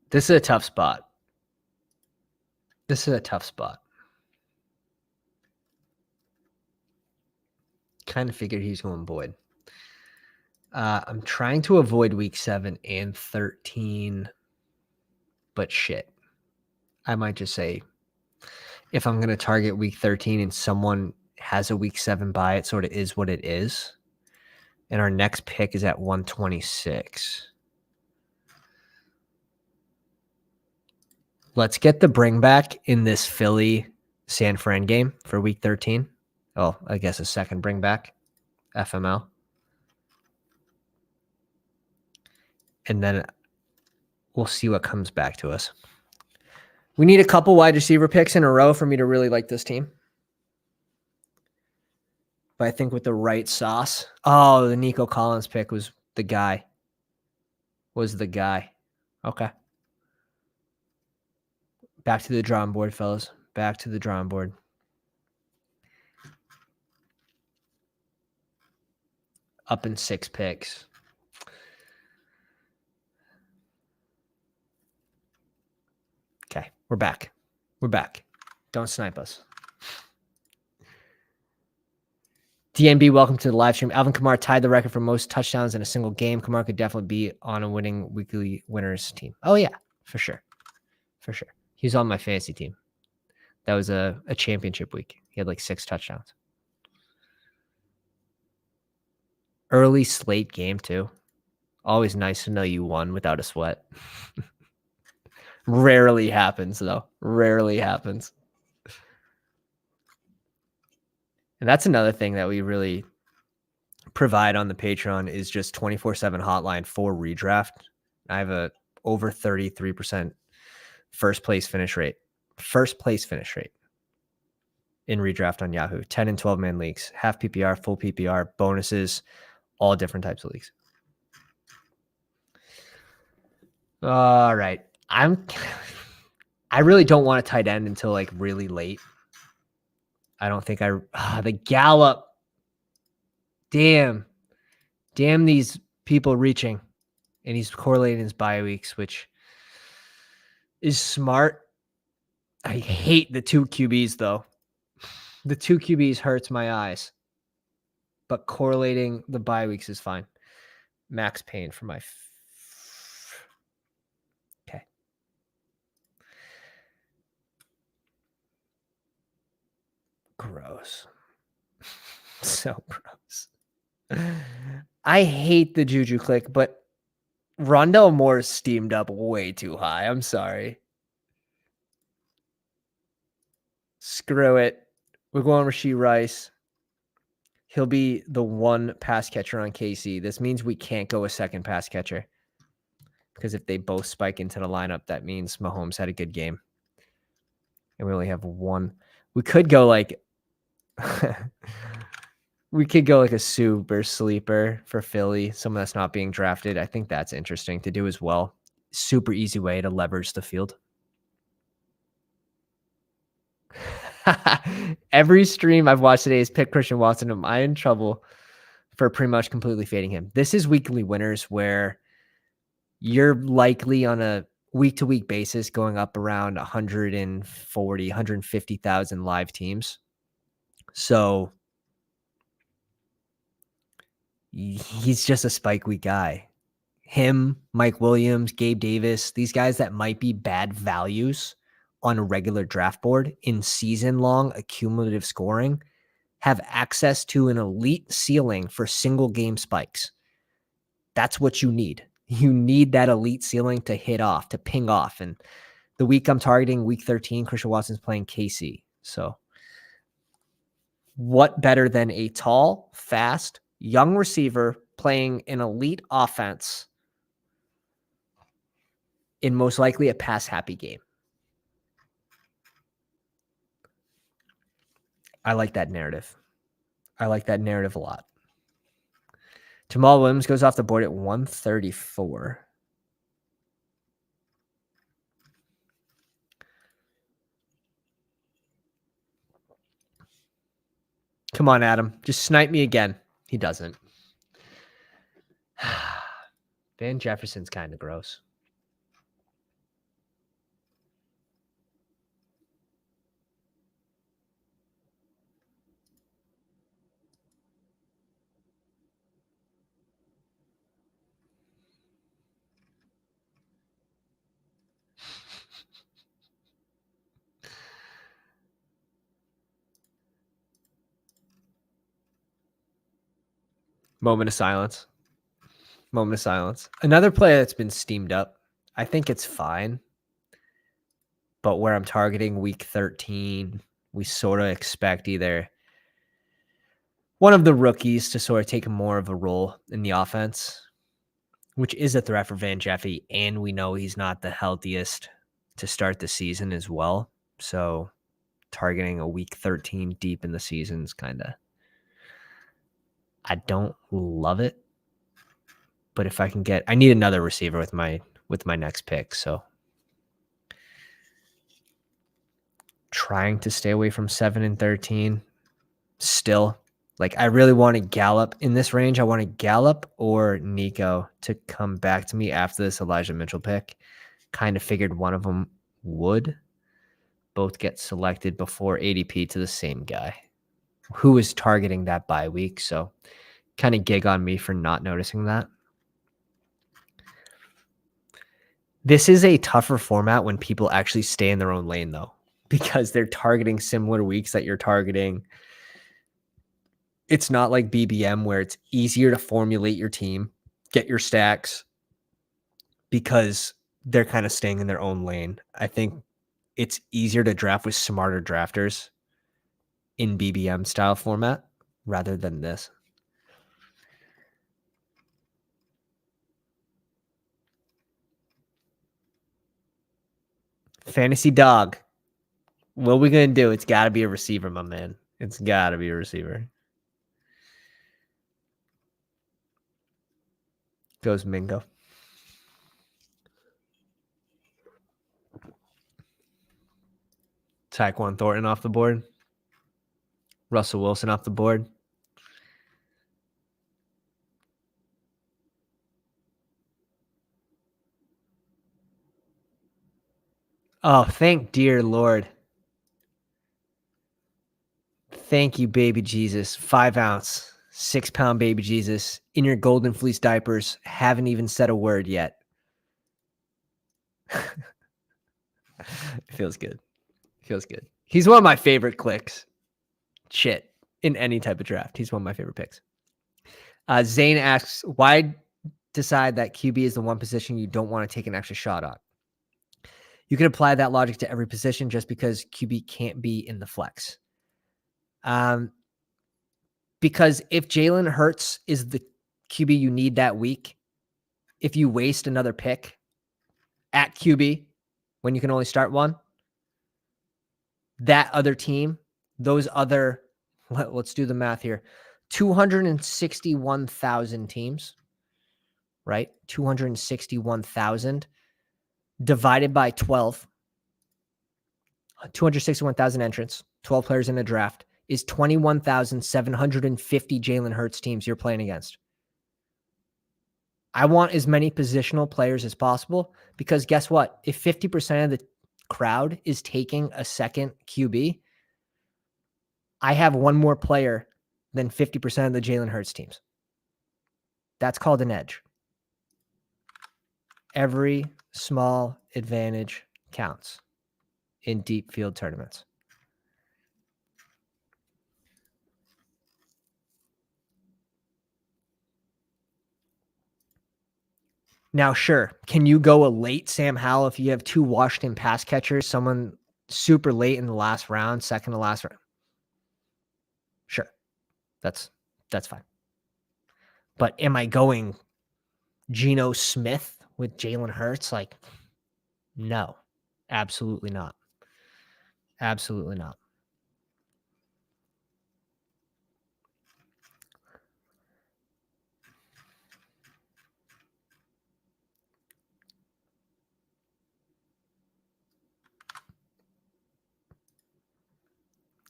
This is a tough spot. Kind of figured he's going Boyd. I'm trying to avoid week 7 and 13, but shit. I might just say, if I'm going to target week 13 and someone has a week 7 bye, it sort of is what it is. And our next pick is at 126. Let's get the bring back in this Philly San Fran game for week 13. Oh, I guess a second bring back, FML. And then we'll see what comes back to us. We need a couple wide receiver picks in a row for me to really like this team. But I think with the right sauce. Oh, the Nico Collins pick was the guy. Okay. Back to the drawing board, fellas. Back to the drawing board. Up in 6 picks. Okay, we're back. Don't snipe us. DNB, welcome to the live stream. Alvin Kamara tied the record for most touchdowns in a single game. Kamara could definitely be on a winning weekly winners team. Oh, yeah, for sure. He's on my fantasy team. That was a championship week. He had like 6 touchdowns. Early slate game, too. Always nice to know you won without a sweat. Rarely happens, though. And that's another thing that we really provide on the Patreon is just 24/7 hotline for redraft. I have a over 33% first place finish rate in redraft on Yahoo. 10 and 12 man leagues, half PPR, full PPR, bonuses, all different types of leagues. All right. I really don't want a tight end until like really late. I don't think the Gallup. Damn these people reaching. And he's correlating his bye weeks, which is smart. I hate the 2 QBs, though. The 2 QBs hurts my eyes. But correlating the bye weeks is fine. Max Payne for my... Okay. Gross. So gross. I hate the Juju click, but Rondell Moore steamed up way too high. I'm sorry. Screw it. We're going Rashee Rice. He'll be the one pass catcher on KC. This means we can't go a second pass catcher because if they both spike into the lineup, that means Mahomes had a good game. And we only have one. We could go like a super sleeper for Philly, someone that's not being drafted. I think that's interesting to do as well. Super easy way to leverage the field. Every stream I've watched today is pick Christian Watson. Am I in trouble for pretty much completely fading him? This is weekly winners where you're likely on a week-to-week basis going up around 140, 150,000 live teams. So he's just a spike week guy. Him, Mike Williams, Gabe Davis, these guys that might be bad values on a regular draft board in season-long accumulative scoring have access to an elite ceiling for single game spikes. That's what you need. You need that elite ceiling to hit off, to ping off. And the week I'm targeting, week 13, Christian Watson's playing KC. So what better than a tall, fast, young receiver playing an elite offense in most likely a pass-happy game? I like that narrative. I like that narrative a lot. Jamal Williams goes off the board at 134. Come on, Adam. Just snipe me again. He doesn't. Van Jefferson's kind of gross. Moment of silence. Moment of silence. Another player that's been steamed up. I think it's fine. But where I'm targeting week 13, we sort of expect either one of the rookies to sort of take more of a role in the offense, which is a threat for Van Jeffy. And we know he's not the healthiest to start the season as well. So targeting a week 13 deep in the season is kind of, I don't love it. But if I can get, I need another receiver with my next pick. So trying to stay away from 7 and 13 still. Like, I really want to Gallup in this range. I want to Gallup or Nico to come back to me after this Elijah Mitchell pick. Kind of figured one of them would both get selected before ADP to the same guy who is targeting that bye week. So kind of gig on me for not noticing that. This is a tougher format when people actually stay in their own lane, though, because they're targeting similar weeks that you're targeting. It's not like BBM where it's easier to formulate your team, get your stacks, because they're kind of staying in their own lane. I think it's easier to draft with smarter drafters in BBM style format rather than this. Fantasy dog. What are we going to do? It's got to be a receiver, my man. It's got to be a receiver. Goes Mingo. Tyquan Thornton off the board. Russell Wilson off the board. Oh, thank dear Lord. Thank you, baby Jesus. 5 ounce, 6 pound baby Jesus in your golden fleece diapers. Haven't even said a word yet. It feels good. Feels good. He's one of my favorite clicks. Shit. In any type of draft. He's one of my favorite picks. Zane asks, why decide that QB is the one position you don't want to take an extra shot on? You can apply that logic to every position just because QB can't be in the flex. Because if Jalen Hurts is the QB you need that week, if you waste another pick at QB when you can only start one, that other team, those other, let's do the math here, 261,000 teams, right? 261,000 divided by 12, 261,000 entrants, 12 players in a draft is 21,750 Jalen Hurts teams you're playing against. I want as many positional players as possible because guess what? If 50% of the crowd is taking a second QB, I have one more player than 50% of the Jalen Hurts teams. That's called an edge. Every small advantage counts in deep field tournaments. Now, sure, can you go a late Sam Howell if you have two Washington pass catchers, someone super late in the last round, second to last round? Sure, that's fine. But am I going Geno Smith with Jalen Hurts? Like, no, absolutely not. Absolutely not.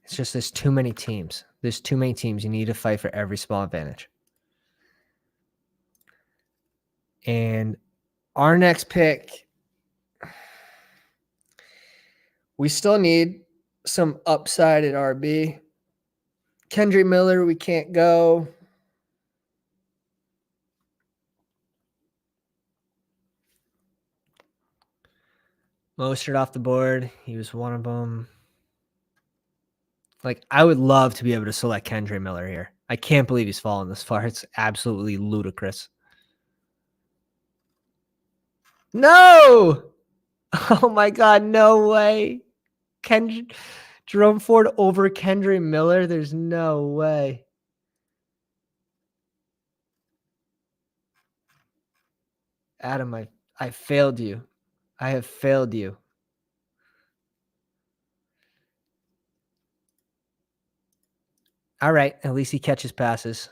It's just there's too many teams. There's too many teams. You need to fight for every small advantage. And our next pick, we still need some upside at RB. Kendry Miller, we can't go. Mostert off the board. He was one of them. Like, I would love to be able to select Kendry Miller here. I can't believe he's fallen this far. It's absolutely ludicrous. No! Oh my God, no way. Jerome Ford over Kendry Miller? There's no way. Adam, I failed you. I have failed you. All right, at least he catches passes.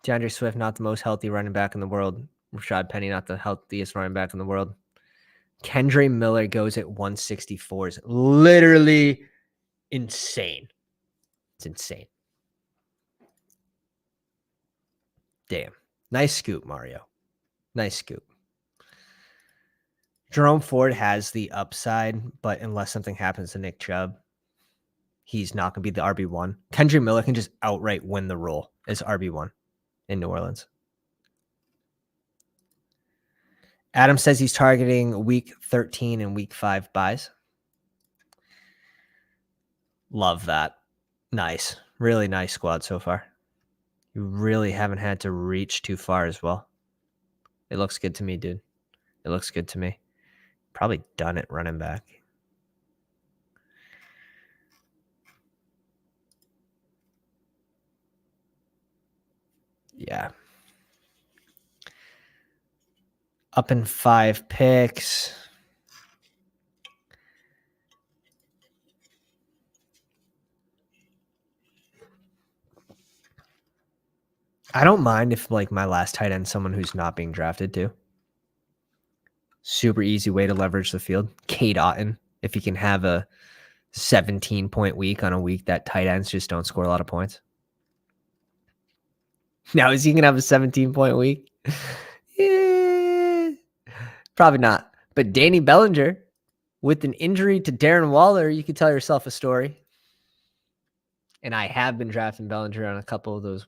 DeAndre Swift, not the most healthy running back in the world. Rashad Penny, not the healthiest running back in the world. Kendry Miller goes at 164. Is literally insane. It's insane. Damn. Nice scoop, Mario. Nice scoop. Jerome Ford has the upside, but unless something happens to Nick Chubb, he's not going to be the RB1. Kendry Miller can just outright win the role as RB1 in New Orleans. Adam says he's targeting week 13 and week 5 buys. Love that. Nice. Really nice squad so far. You really haven't had to reach too far as well. It looks good to me, dude. It looks good to me. Probably done it running back. Yeah. Up in 5 picks. I don't mind if like my last tight end someone who's not being drafted too. Super easy way to leverage the field. Cade Otton, if he can have a 17-point week on a week that tight ends just don't score a lot of points. Now, is he going to have a 17-point week? Probably not. But Danny Bellinger, with an injury to Darren Waller, you could tell yourself a story. And I have been drafting Bellinger on a couple of those.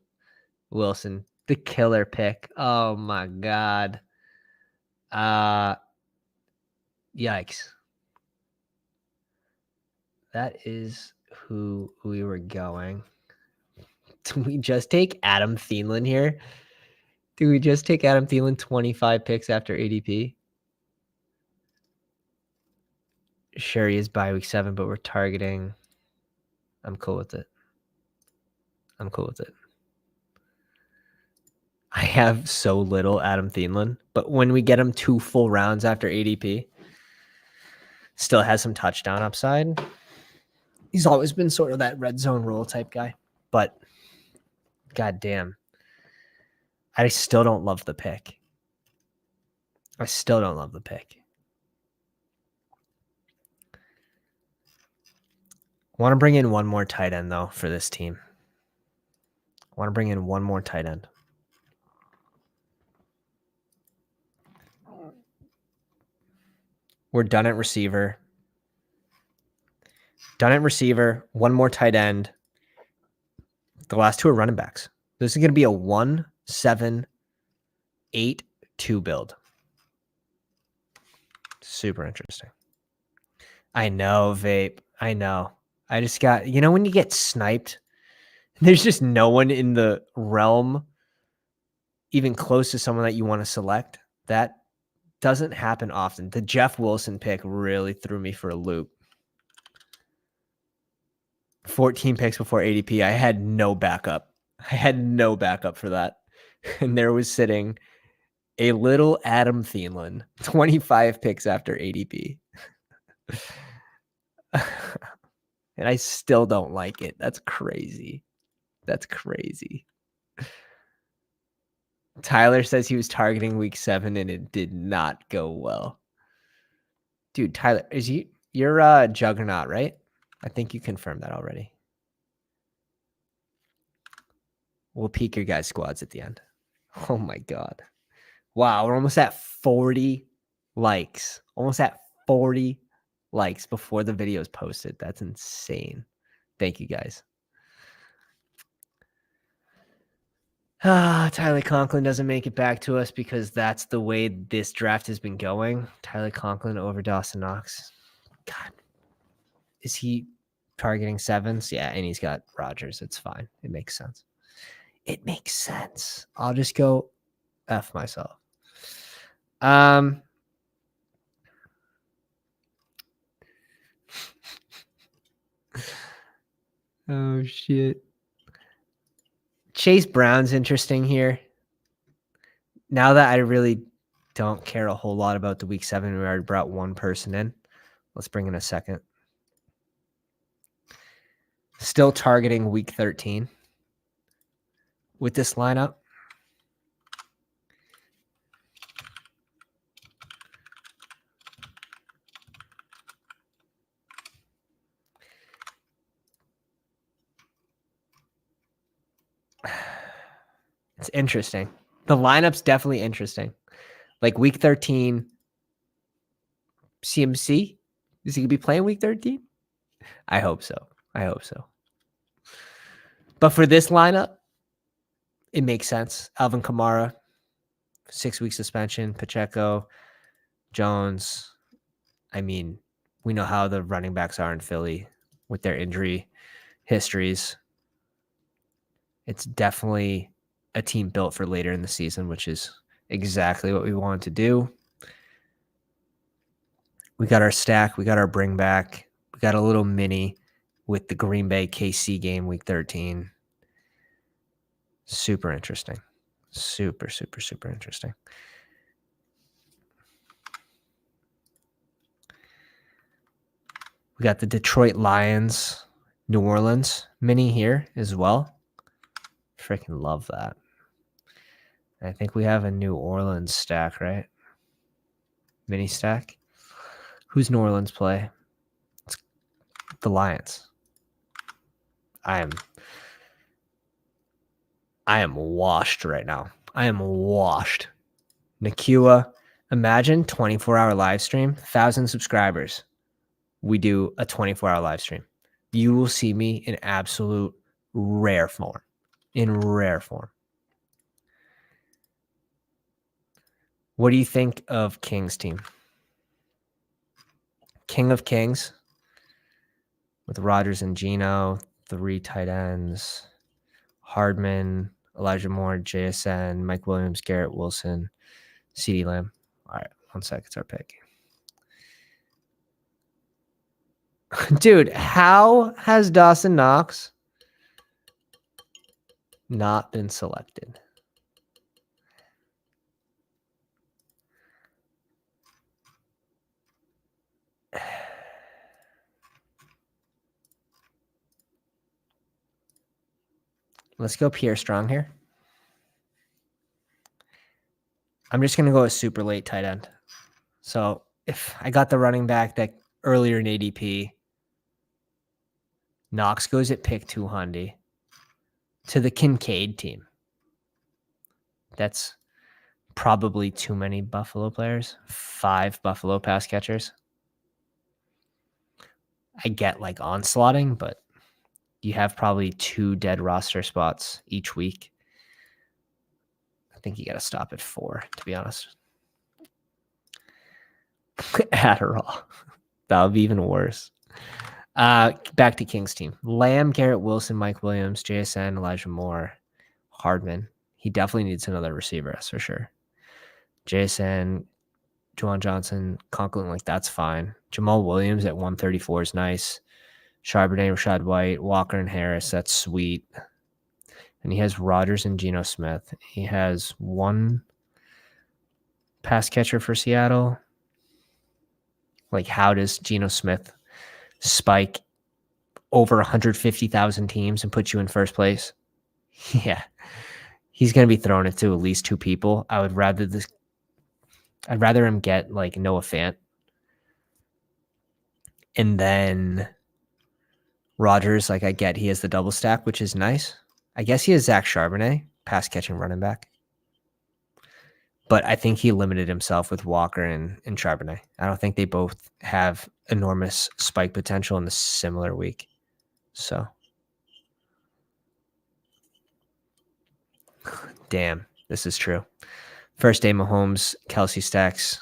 Wilson, the killer pick. Oh, my God. Yikes. That is who we were going. Do we just take Adam Thielen here? Do we just take Adam Thielen 25 picks after ADP? Sure, he is by week 7, but we're targeting. I'm cool with it. I'm cool with it. I have so little Adam Thielen, but when we get him 2 full rounds after ADP, still has some touchdown upside. He's always been sort of that red zone role type guy, but goddamn, I still don't love the pick. I still don't love the pick. I want to bring in one more tight end, though, for this team. I want to bring in one more tight end. We're done at receiver. Done at receiver. One more tight end. The last 2 are running backs. This is going to be a 1-7-8-2 build. Super interesting. I know, Vape. I know. I just got, when you get sniped, there's just no one in the realm even close to someone that you want to select. That doesn't happen often. The Jeff Wilson pick really threw me for a loop. 14 picks before ADP. I had no backup. For that. And there was sitting a little Adam Thielen, 25 picks after ADP. And I still don't like it. That's crazy. Tyler says he was targeting week 7 and it did not go well. Dude, Tyler, you're a juggernaut, right? I think you confirmed that already. We'll peek your guys' squads at the end. Oh my God. Wow, we're almost at 40 likes. Almost at 40 likes before the video is posted. That's insane. Thank you, guys. Tyler Conklin doesn't make it back to us because that's the way this draft has been going. Tyler Conklin over Dawson Knox. God. Is he targeting 7s? Yeah, and he's got Rodgers. It's fine. It makes sense. I'll just go F myself. Oh, shit. Chase Brown's interesting here. Now that I really don't care a whole lot about the week 7, we already brought one person in. Let's bring in a second. Still targeting week 13 with this lineup. It's interesting. The lineup's definitely interesting. Like week 13, CMC? Is he going to be playing week 13? I hope so. But for this lineup, it makes sense. Alvin Kamara, 6-week suspension. Pacheco, Jones. I mean, we know how the running backs are in Philly with their injury histories. It's definitely a team built for later in the season, which is exactly what we wanted to do. We got our stack. We got our bring back. We got a little mini with the Green Bay KC game week 13. Super interesting. Super interesting. We got the Detroit Lions, New Orleans mini here as well. Freaking love that. I think we have a New Orleans stack, right? Mini stack. Who's New Orleans play? It's the Lions. I am washed right now. I am washed. Nakua, imagine 24-hour live stream, 1,000 subscribers. We do a 24-hour live stream. You will see me in absolute rare form. What do you think of King's team? King of Kings with Rodgers and Geno, 3 tight ends, Hardman, Elijah Moore, JSN, Mike Williams, Garrett Wilson, CeeDee Lamb. All right, 1 sec. It's our pick. Dude, how has Dawson Knox Not been selected. Let's go Pierre Strong here. I'm just going to go a super late tight end. So if I got the running back that earlier in ADP, Knox goes at pick 200 to the Kincaid team. That's probably too many Buffalo players. 5 Buffalo pass catchers. I get like onslaughting, but you have probably 2 dead roster spots each week. I think you got to stop at 4, to be honest. Adderall. That would be even worse. Back to King's team. Lamb, Garrett Wilson, Mike Williams, JSN, Elijah Moore, Hardman. He definitely needs another receiver, that's for sure. JSN, Juwan Johnson, Conklin, like that's fine. Jamal Williams at 134 is nice. Charbonnet, Rashad White, Walker, and Harris, that's sweet. And he has Rodgers and Geno Smith. He has 1 pass catcher for Seattle. Like, how does Geno Smith spike over 150,000 teams and put you in first place? Yeah. He's going to be throwing it to at least 2 people. I'd rather him get like Noah Fant. And then Rodgers, like I get he has the double stack, which is nice. I guess he has Zach Charbonnet, pass catching running back. But I think he limited himself with Walker and Charbonnet. I don't think they both have enormous spike potential in a similar week. So, damn, this is true. First day Mahomes, Kelsey stacks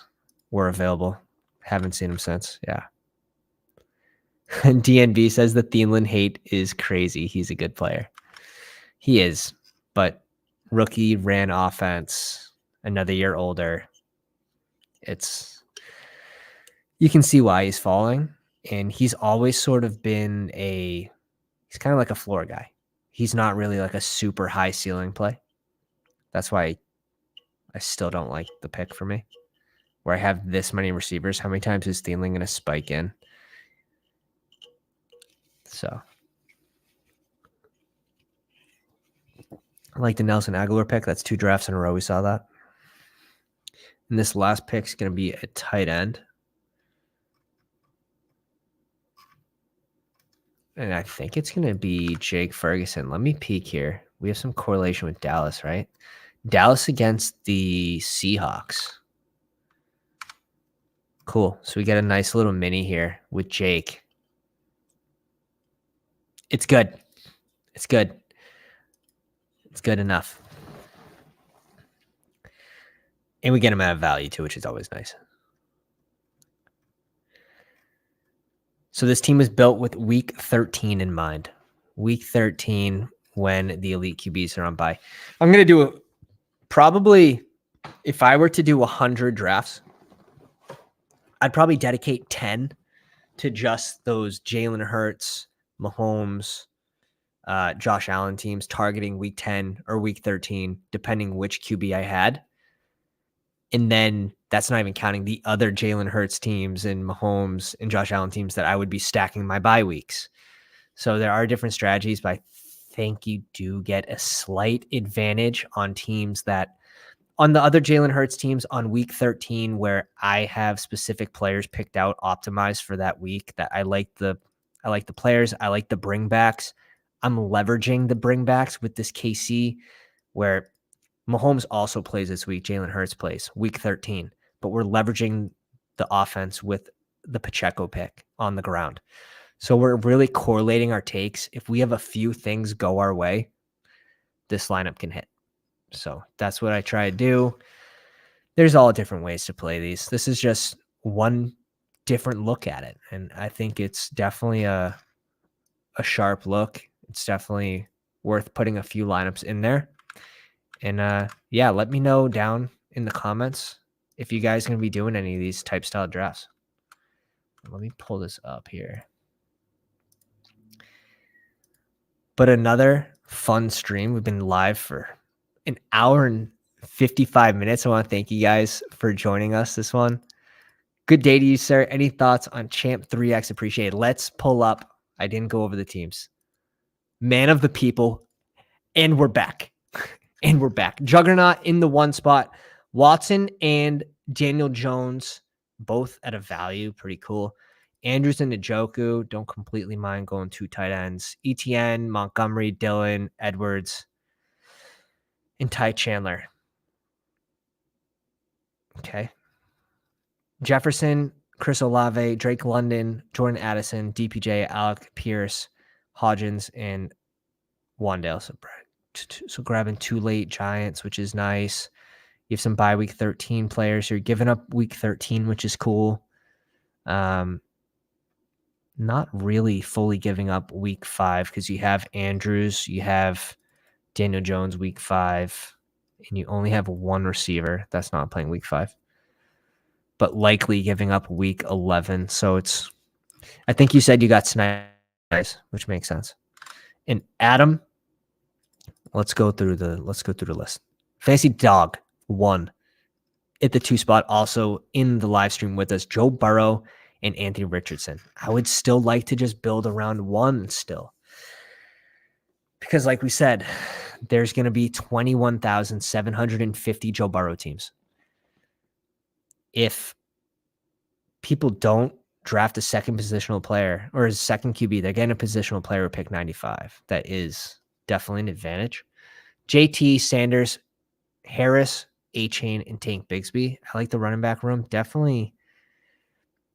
were available. Haven't seen him since. Yeah. DNB says the Thielen hate is crazy. He's a good player. He is, but rookie ran offense, another year older. You can see why he's falling, and he's always sort of been he's kind of like a floor guy. He's not really like a super high ceiling play. That's why I still don't like the pick for me, where I have this many receivers. How many times is Thielen going to spike in? So I like the Nelson Aguilar pick. That's 2 drafts in a row. We saw that. And this last pick is going to be a tight end. And I think it's going to be Jake Ferguson. Let me peek here. We have some correlation with Dallas, right? Dallas against the Seahawks. Cool. So we get a nice little mini here with Jake. It's good. It's good. It's good enough. And we get him at a value too, which is always nice. So this team was built with week 13 in mind. Week 13 when the elite QBs are on bye. I'm going to do probably, if I were to do 100 drafts, I'd probably dedicate 10 to just those Jalen Hurts, Mahomes, Josh Allen teams targeting week 10 or week 13, depending which QB I had. And then that's not even counting the other Jalen Hurts teams and Mahomes and Josh Allen teams that I would be stacking my bye weeks. So there are different strategies, but I think you do get a slight advantage on teams that on the other Jalen Hurts teams on week 13, where I have specific players picked out, optimized for that week that I like the players. I like the bringbacks. I'm leveraging the bringbacks with this KC where Mahomes also plays this week. Jalen Hurts plays week 13, but we're leveraging the offense with the Pacheco pick on the ground. So we're really correlating our takes. If we have a few things go our way, this lineup can hit. So that's what I try to do. There's all different ways to play these. This is just one different look at it. And I think it's definitely a sharp look. It's definitely worth putting a few lineups in there. And let me know down in the comments if you guys are going to be doing any of these type style drafts. Let me pull this up here. But another fun stream. We've been live for an hour and 55 minutes. I want to thank you guys for joining us this one. Good day to you, sir. Any thoughts on Champ 3X? Appreciated. Let's pull up. I didn't go over the teams. Man of the people. And we're back. And we're back. Juggernaut in the one spot. Watson and Daniel Jones, both at a value. Pretty cool. Andrews and Njoku, don't completely mind going 2 tight ends. ETN, Montgomery, Dillon, Edwards, and Ty Chandler. Okay. Jefferson, Chris Olave, Drake London, Jordan Addison, DPJ, Alec Pierce, Hodgins, and Wandale. So grabbing 2 late Giants, which is nice. You have some bye week 13 players. You're giving up week 13, which is cool. Not really fully giving up week 5 because you have Andrews, you have Daniel Jones week 5, and you only have 1 receiver that's not playing week 5. But likely giving up week 11. So I think you said you got sniped, which makes sense. And Adam, let's go through the list. Fantasy Dog 1 at the 2 spot, also in the live stream with us, Joe Burrow and Anthony Richardson. I would still like to just build around 1 still. Because like we said, there's going to be 21,750 Joe Burrow teams. If people don't draft a second positional player or a second QB, they're getting a positional player with pick 95. That is definitely an advantage. JT, Sanders, Harris, A-Chain, and Tank Bigsby. I like the running back room. Definitely.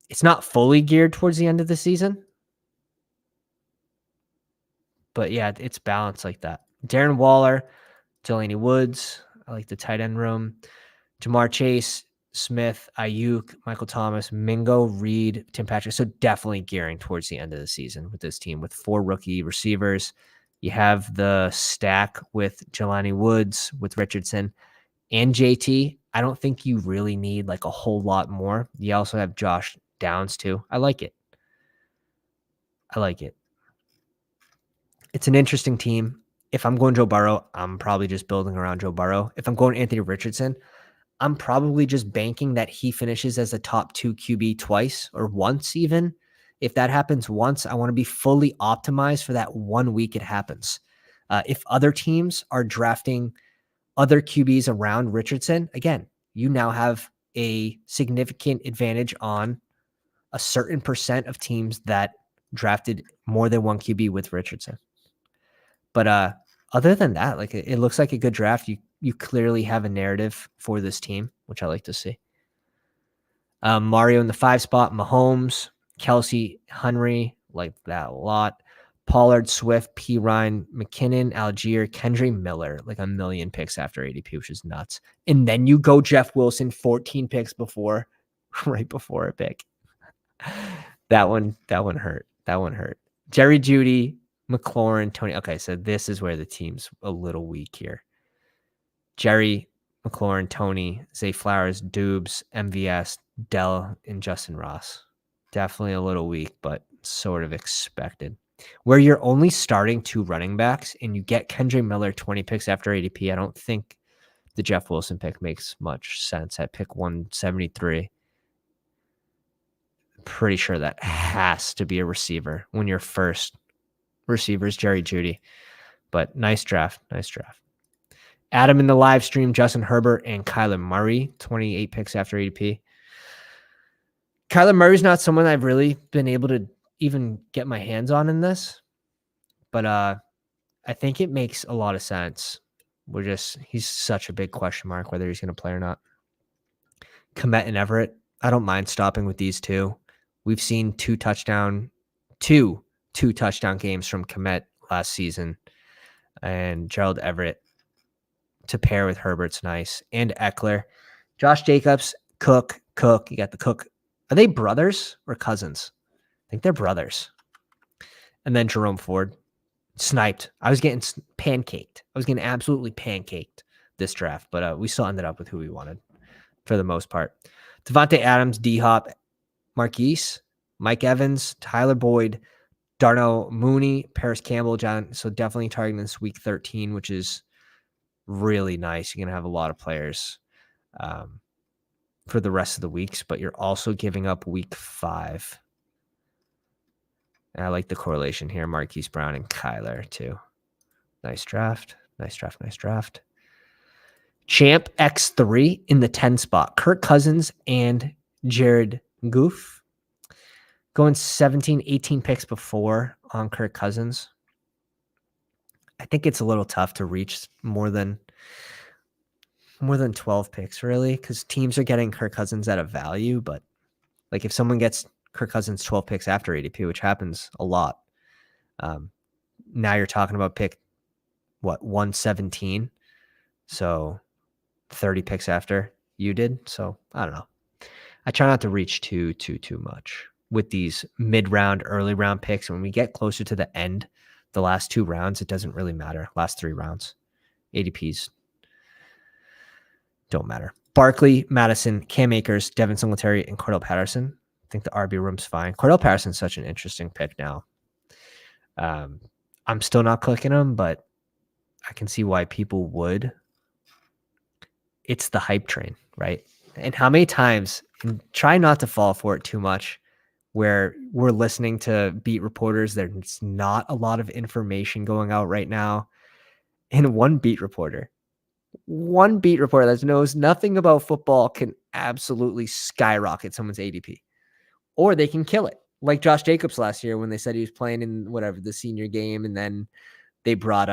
It's not fully geared towards the end of the season. But yeah, it's balanced like that. Darren Waller, Delaney Woods. I like the tight end room. Jamar Chase, Smith, Ayuk, Michael Thomas, Mingo, Reed, Tim Patrick. So definitely gearing towards the end of the season with this team with 4 rookie receivers. You have the stack with Jelani Woods, with Richardson, and JT. I don't think you really need like a whole lot more. You also have Josh Downs too. I like it. It's an interesting team. If I'm going Joe Burrow, I'm probably just building around Joe Burrow. If I'm going Anthony Richardson, I'm probably just banking that he finishes as a top 2 QB twice or once even. If that happens once, I want to be fully optimized for that 1 week it happens. If other teams are drafting other QBs around Richardson, again, you now have a significant advantage on a certain percent of teams that drafted more than 1 QB with Richardson. But other than that, like it looks like a good draft. You clearly have a narrative for this team, which I like to see. Mario in the 5 spot, Mahomes, Kelsey, Henry, like that a lot. Pollard, Swift, P. Ryan, McKinnon, Algier, Kendry Miller, like a million picks after ADP, which is nuts. And then you go Jeff Wilson, 14 picks right before a pick. That one hurt. Jerry Jeudy, McLaurin, Tony. Okay, so this is where the team's a little weak here. Jerry, McLaurin, Tony, Zay Flowers, Dubes, MVS, Dell, and Justin Ross. Definitely a little weak, but sort of expected. Where you're only starting 2 running backs and you get Kendry Miller 20 picks after ADP, I don't think the Jeff Wilson pick makes much sense at pick 173. Pretty sure that has to be a receiver when your first receiver is Jerry Jeudy. But nice draft. Adam in the live stream, Justin Herbert and Kyler Murray, 28 picks after ADP. Kyler Murray's not someone I've really been able to even get my hands on in this, but I think it makes a lot of sense. He's such a big question mark whether he's going to play or not. Kmet and Everett, I don't mind stopping with these 2. We've seen 2 touchdown games from Kmet last season, and Gerald Everett to pair with Herbert's nice, and Eckler. Josh Jacobs, Cook. You got the Cook. Are they brothers or cousins? I think they're brothers. And then Jerome Ford, sniped. I was getting pancaked. I was getting absolutely pancaked this draft, but we still ended up with who we wanted for the most part. Devontae Adams, D-Hop, Marquise, Mike Evans, Tyler Boyd, Darnell Mooney, Paris Campbell, John. So definitely targeting this week 13, which is really nice. You're going to have a lot of players for the rest of the weeks, but you're also giving up week 5. And I like the correlation here. Marquise Brown and Kyler too. Nice draft. Nice draft. Nice draft. Champ X3 in the 10 spot. Kirk Cousins and Jared Goff. Going 17, 18 picks before on Kirk Cousins. I think it's a little tough to reach more than 12 picks, really, because teams are getting Kirk Cousins at a value. But like if someone gets Kirk Cousins 12 picks after ADP, which happens a lot, now you're talking about pick, 117. So 30 picks after you did. So I don't know. I try not to reach too much with these mid-round, early round picks. When we get closer to the end, the last 2 rounds, it doesn't really matter. Last 3 rounds, ADPs don't matter. Barkley, Madison, Cam Akers, Devin Singletary, and Cordell Patterson. I think the RB room's fine. Cordell Patterson's such an interesting pick now. I'm still not clicking him, but I can see why people would. It's the hype train, right? And how many times, and try not to fall for it too much, where we're listening to beat reporters. There's not a lot of information going out right now. And one beat reporter that knows nothing about football can absolutely skyrocket someone's ADP. Or they can kill it. Like Josh Jacobs last year when they said he was playing in the senior game, and then they brought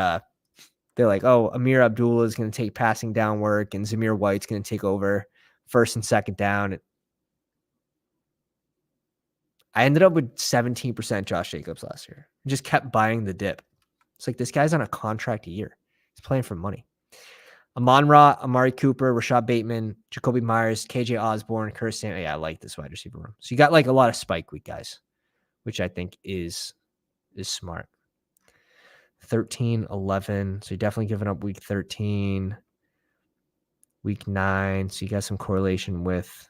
they're like, oh, Amir Abdullah is going to take passing down work and Zamir White's going to take over first and second down. I ended up with 17% Josh Jacobs last year. I just kept buying the dip. It's like this guy's on a contract a year. He's playing for money. Amon-Ra, Amari Cooper, Rashad Bateman, Jacoby Myers, KJ Osborne, Curtis Samuel. Yeah, I like this wide receiver room. So you got like a lot of spike week guys, which I think is smart. 13, 11. So you're definitely giving up week 13, week 9. So you got some correlation with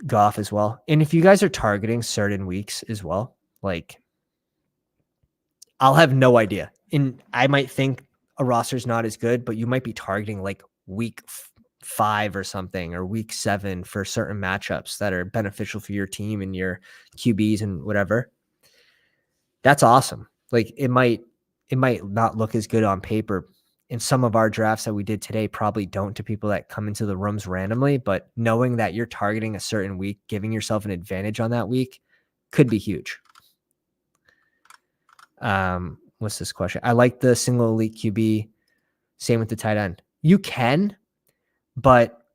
Goff as well. And if you guys are targeting certain weeks as well, like I'll have no idea. And I might think a roster's not as good, but you might be targeting like week 5 or something, or week 7 for certain matchups that are beneficial for your team and your QBs and whatever. That's awesome. Like it might not look as good on paper. And some of our drafts that we did today probably don't to people that come into the rooms randomly, but knowing that you're targeting a certain week, giving yourself an advantage on that week could be huge. What's this question? I like the single elite QB. Same with the tight end. You can, but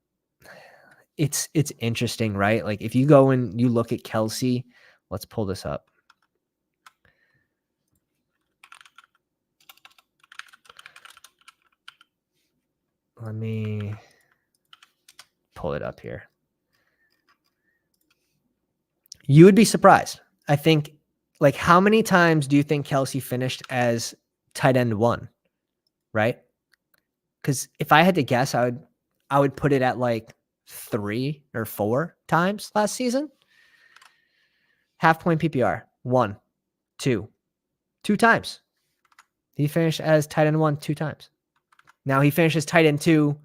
it's interesting, right? Like if you go and you look at Kelsey, let's pull this up. Let me pull it up here. You would be surprised. I think, like, how many times do you think Kelsey finished as tight end 1? Right? Because if I had to guess, I would put it at like 3 or 4 times last season. Half point PPR, 1, 2 times. He finished as tight end 1 2 times. Now he finishes tight end 2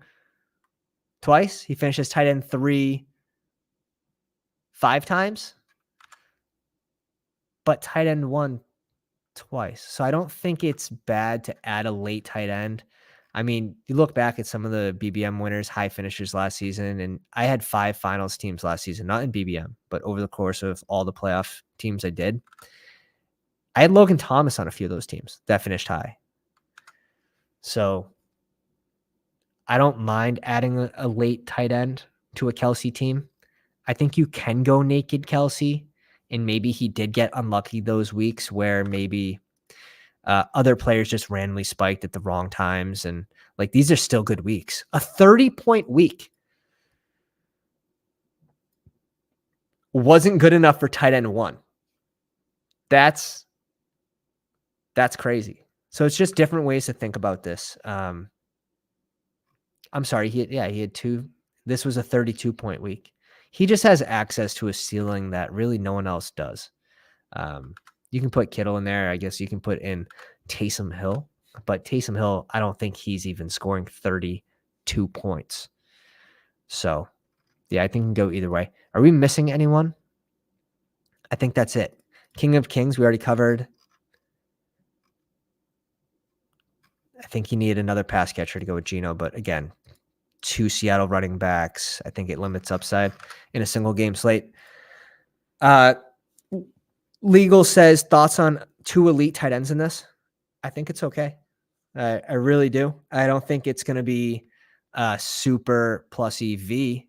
twice. He finishes tight end 3 5 times. But tight end 1 twice. So I don't think it's bad to add a late tight end. I mean, you look back at some of the BBM winners, high finishers last season, and I had 5 finals teams last season, not in BBM, but over the course of all the playoff teams I did. I had Logan Thomas on a few of those teams that finished high. So I don't mind adding a late tight end to a Kelsey team. I think you can go naked Kelsey, and maybe he did get unlucky those weeks where maybe other players just randomly spiked at the wrong times. And like, these are still good weeks. A 30-point week wasn't good enough for tight end 1. That's crazy. So it's just different ways to think about this. I'm sorry. He had 2. This was a 32-point week. he just has access to a ceiling that really no one else does. You can put Kittle in there. I guess you can put in Taysom Hill, but Taysom Hill, I don't think he's even scoring 32 points. So, yeah, I think it can go either way. Are we missing anyone? I think that's it. King of Kings, we already covered. I think you need another pass catcher to go with Geno, but again, 2 Seattle running backs. I think it limits upside in a single game slate. Legal says thoughts on 2 elite tight ends in this. I think it's okay. I really do. I don't think it's going to be super plus EV.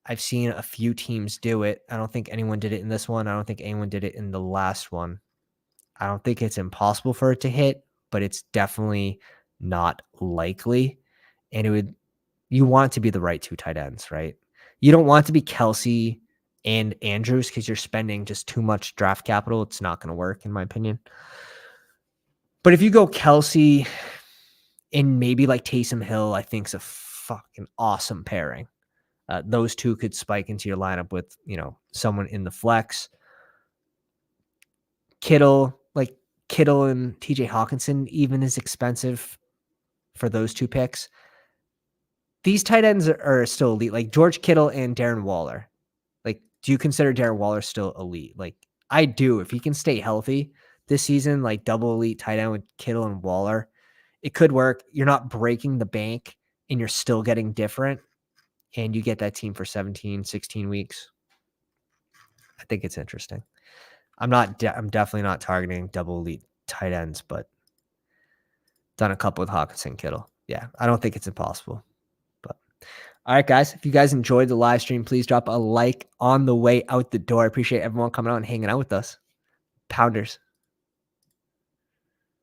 I've seen a few teams do it. I don't think anyone did it in this one. I don't think anyone did it in the last one. I don't think it's impossible for it to hit, but it's definitely not likely. And you want it to be the right 2 tight ends, right? You don't want it to be Kelsey and Andrews because you're spending just too much draft capital. It's not going to work, in my opinion. But if you go Kelsey and maybe like Taysom Hill, I think is a fucking awesome pairing. Those 2 could spike into your lineup with, someone in the flex. Kittle and TJ Hawkinson even is expensive for those 2 picks. These tight ends are still elite, like George Kittle and Darren Waller. Like, do you consider Darren Waller still elite? Like, I do. If he can stay healthy this season, like double elite tight end with Kittle and Waller, it could work. You're not breaking the bank and you're still getting different, and you get that team for 17, 16 weeks. I think it's interesting. I'm definitely not targeting double elite tight ends, but done a couple with Hawkinson, Kittle. Yeah, I don't think it's impossible. But all right, guys, if you guys enjoyed the live stream, please drop a like on the way out the door. I appreciate everyone coming out and hanging out with us. Pounders.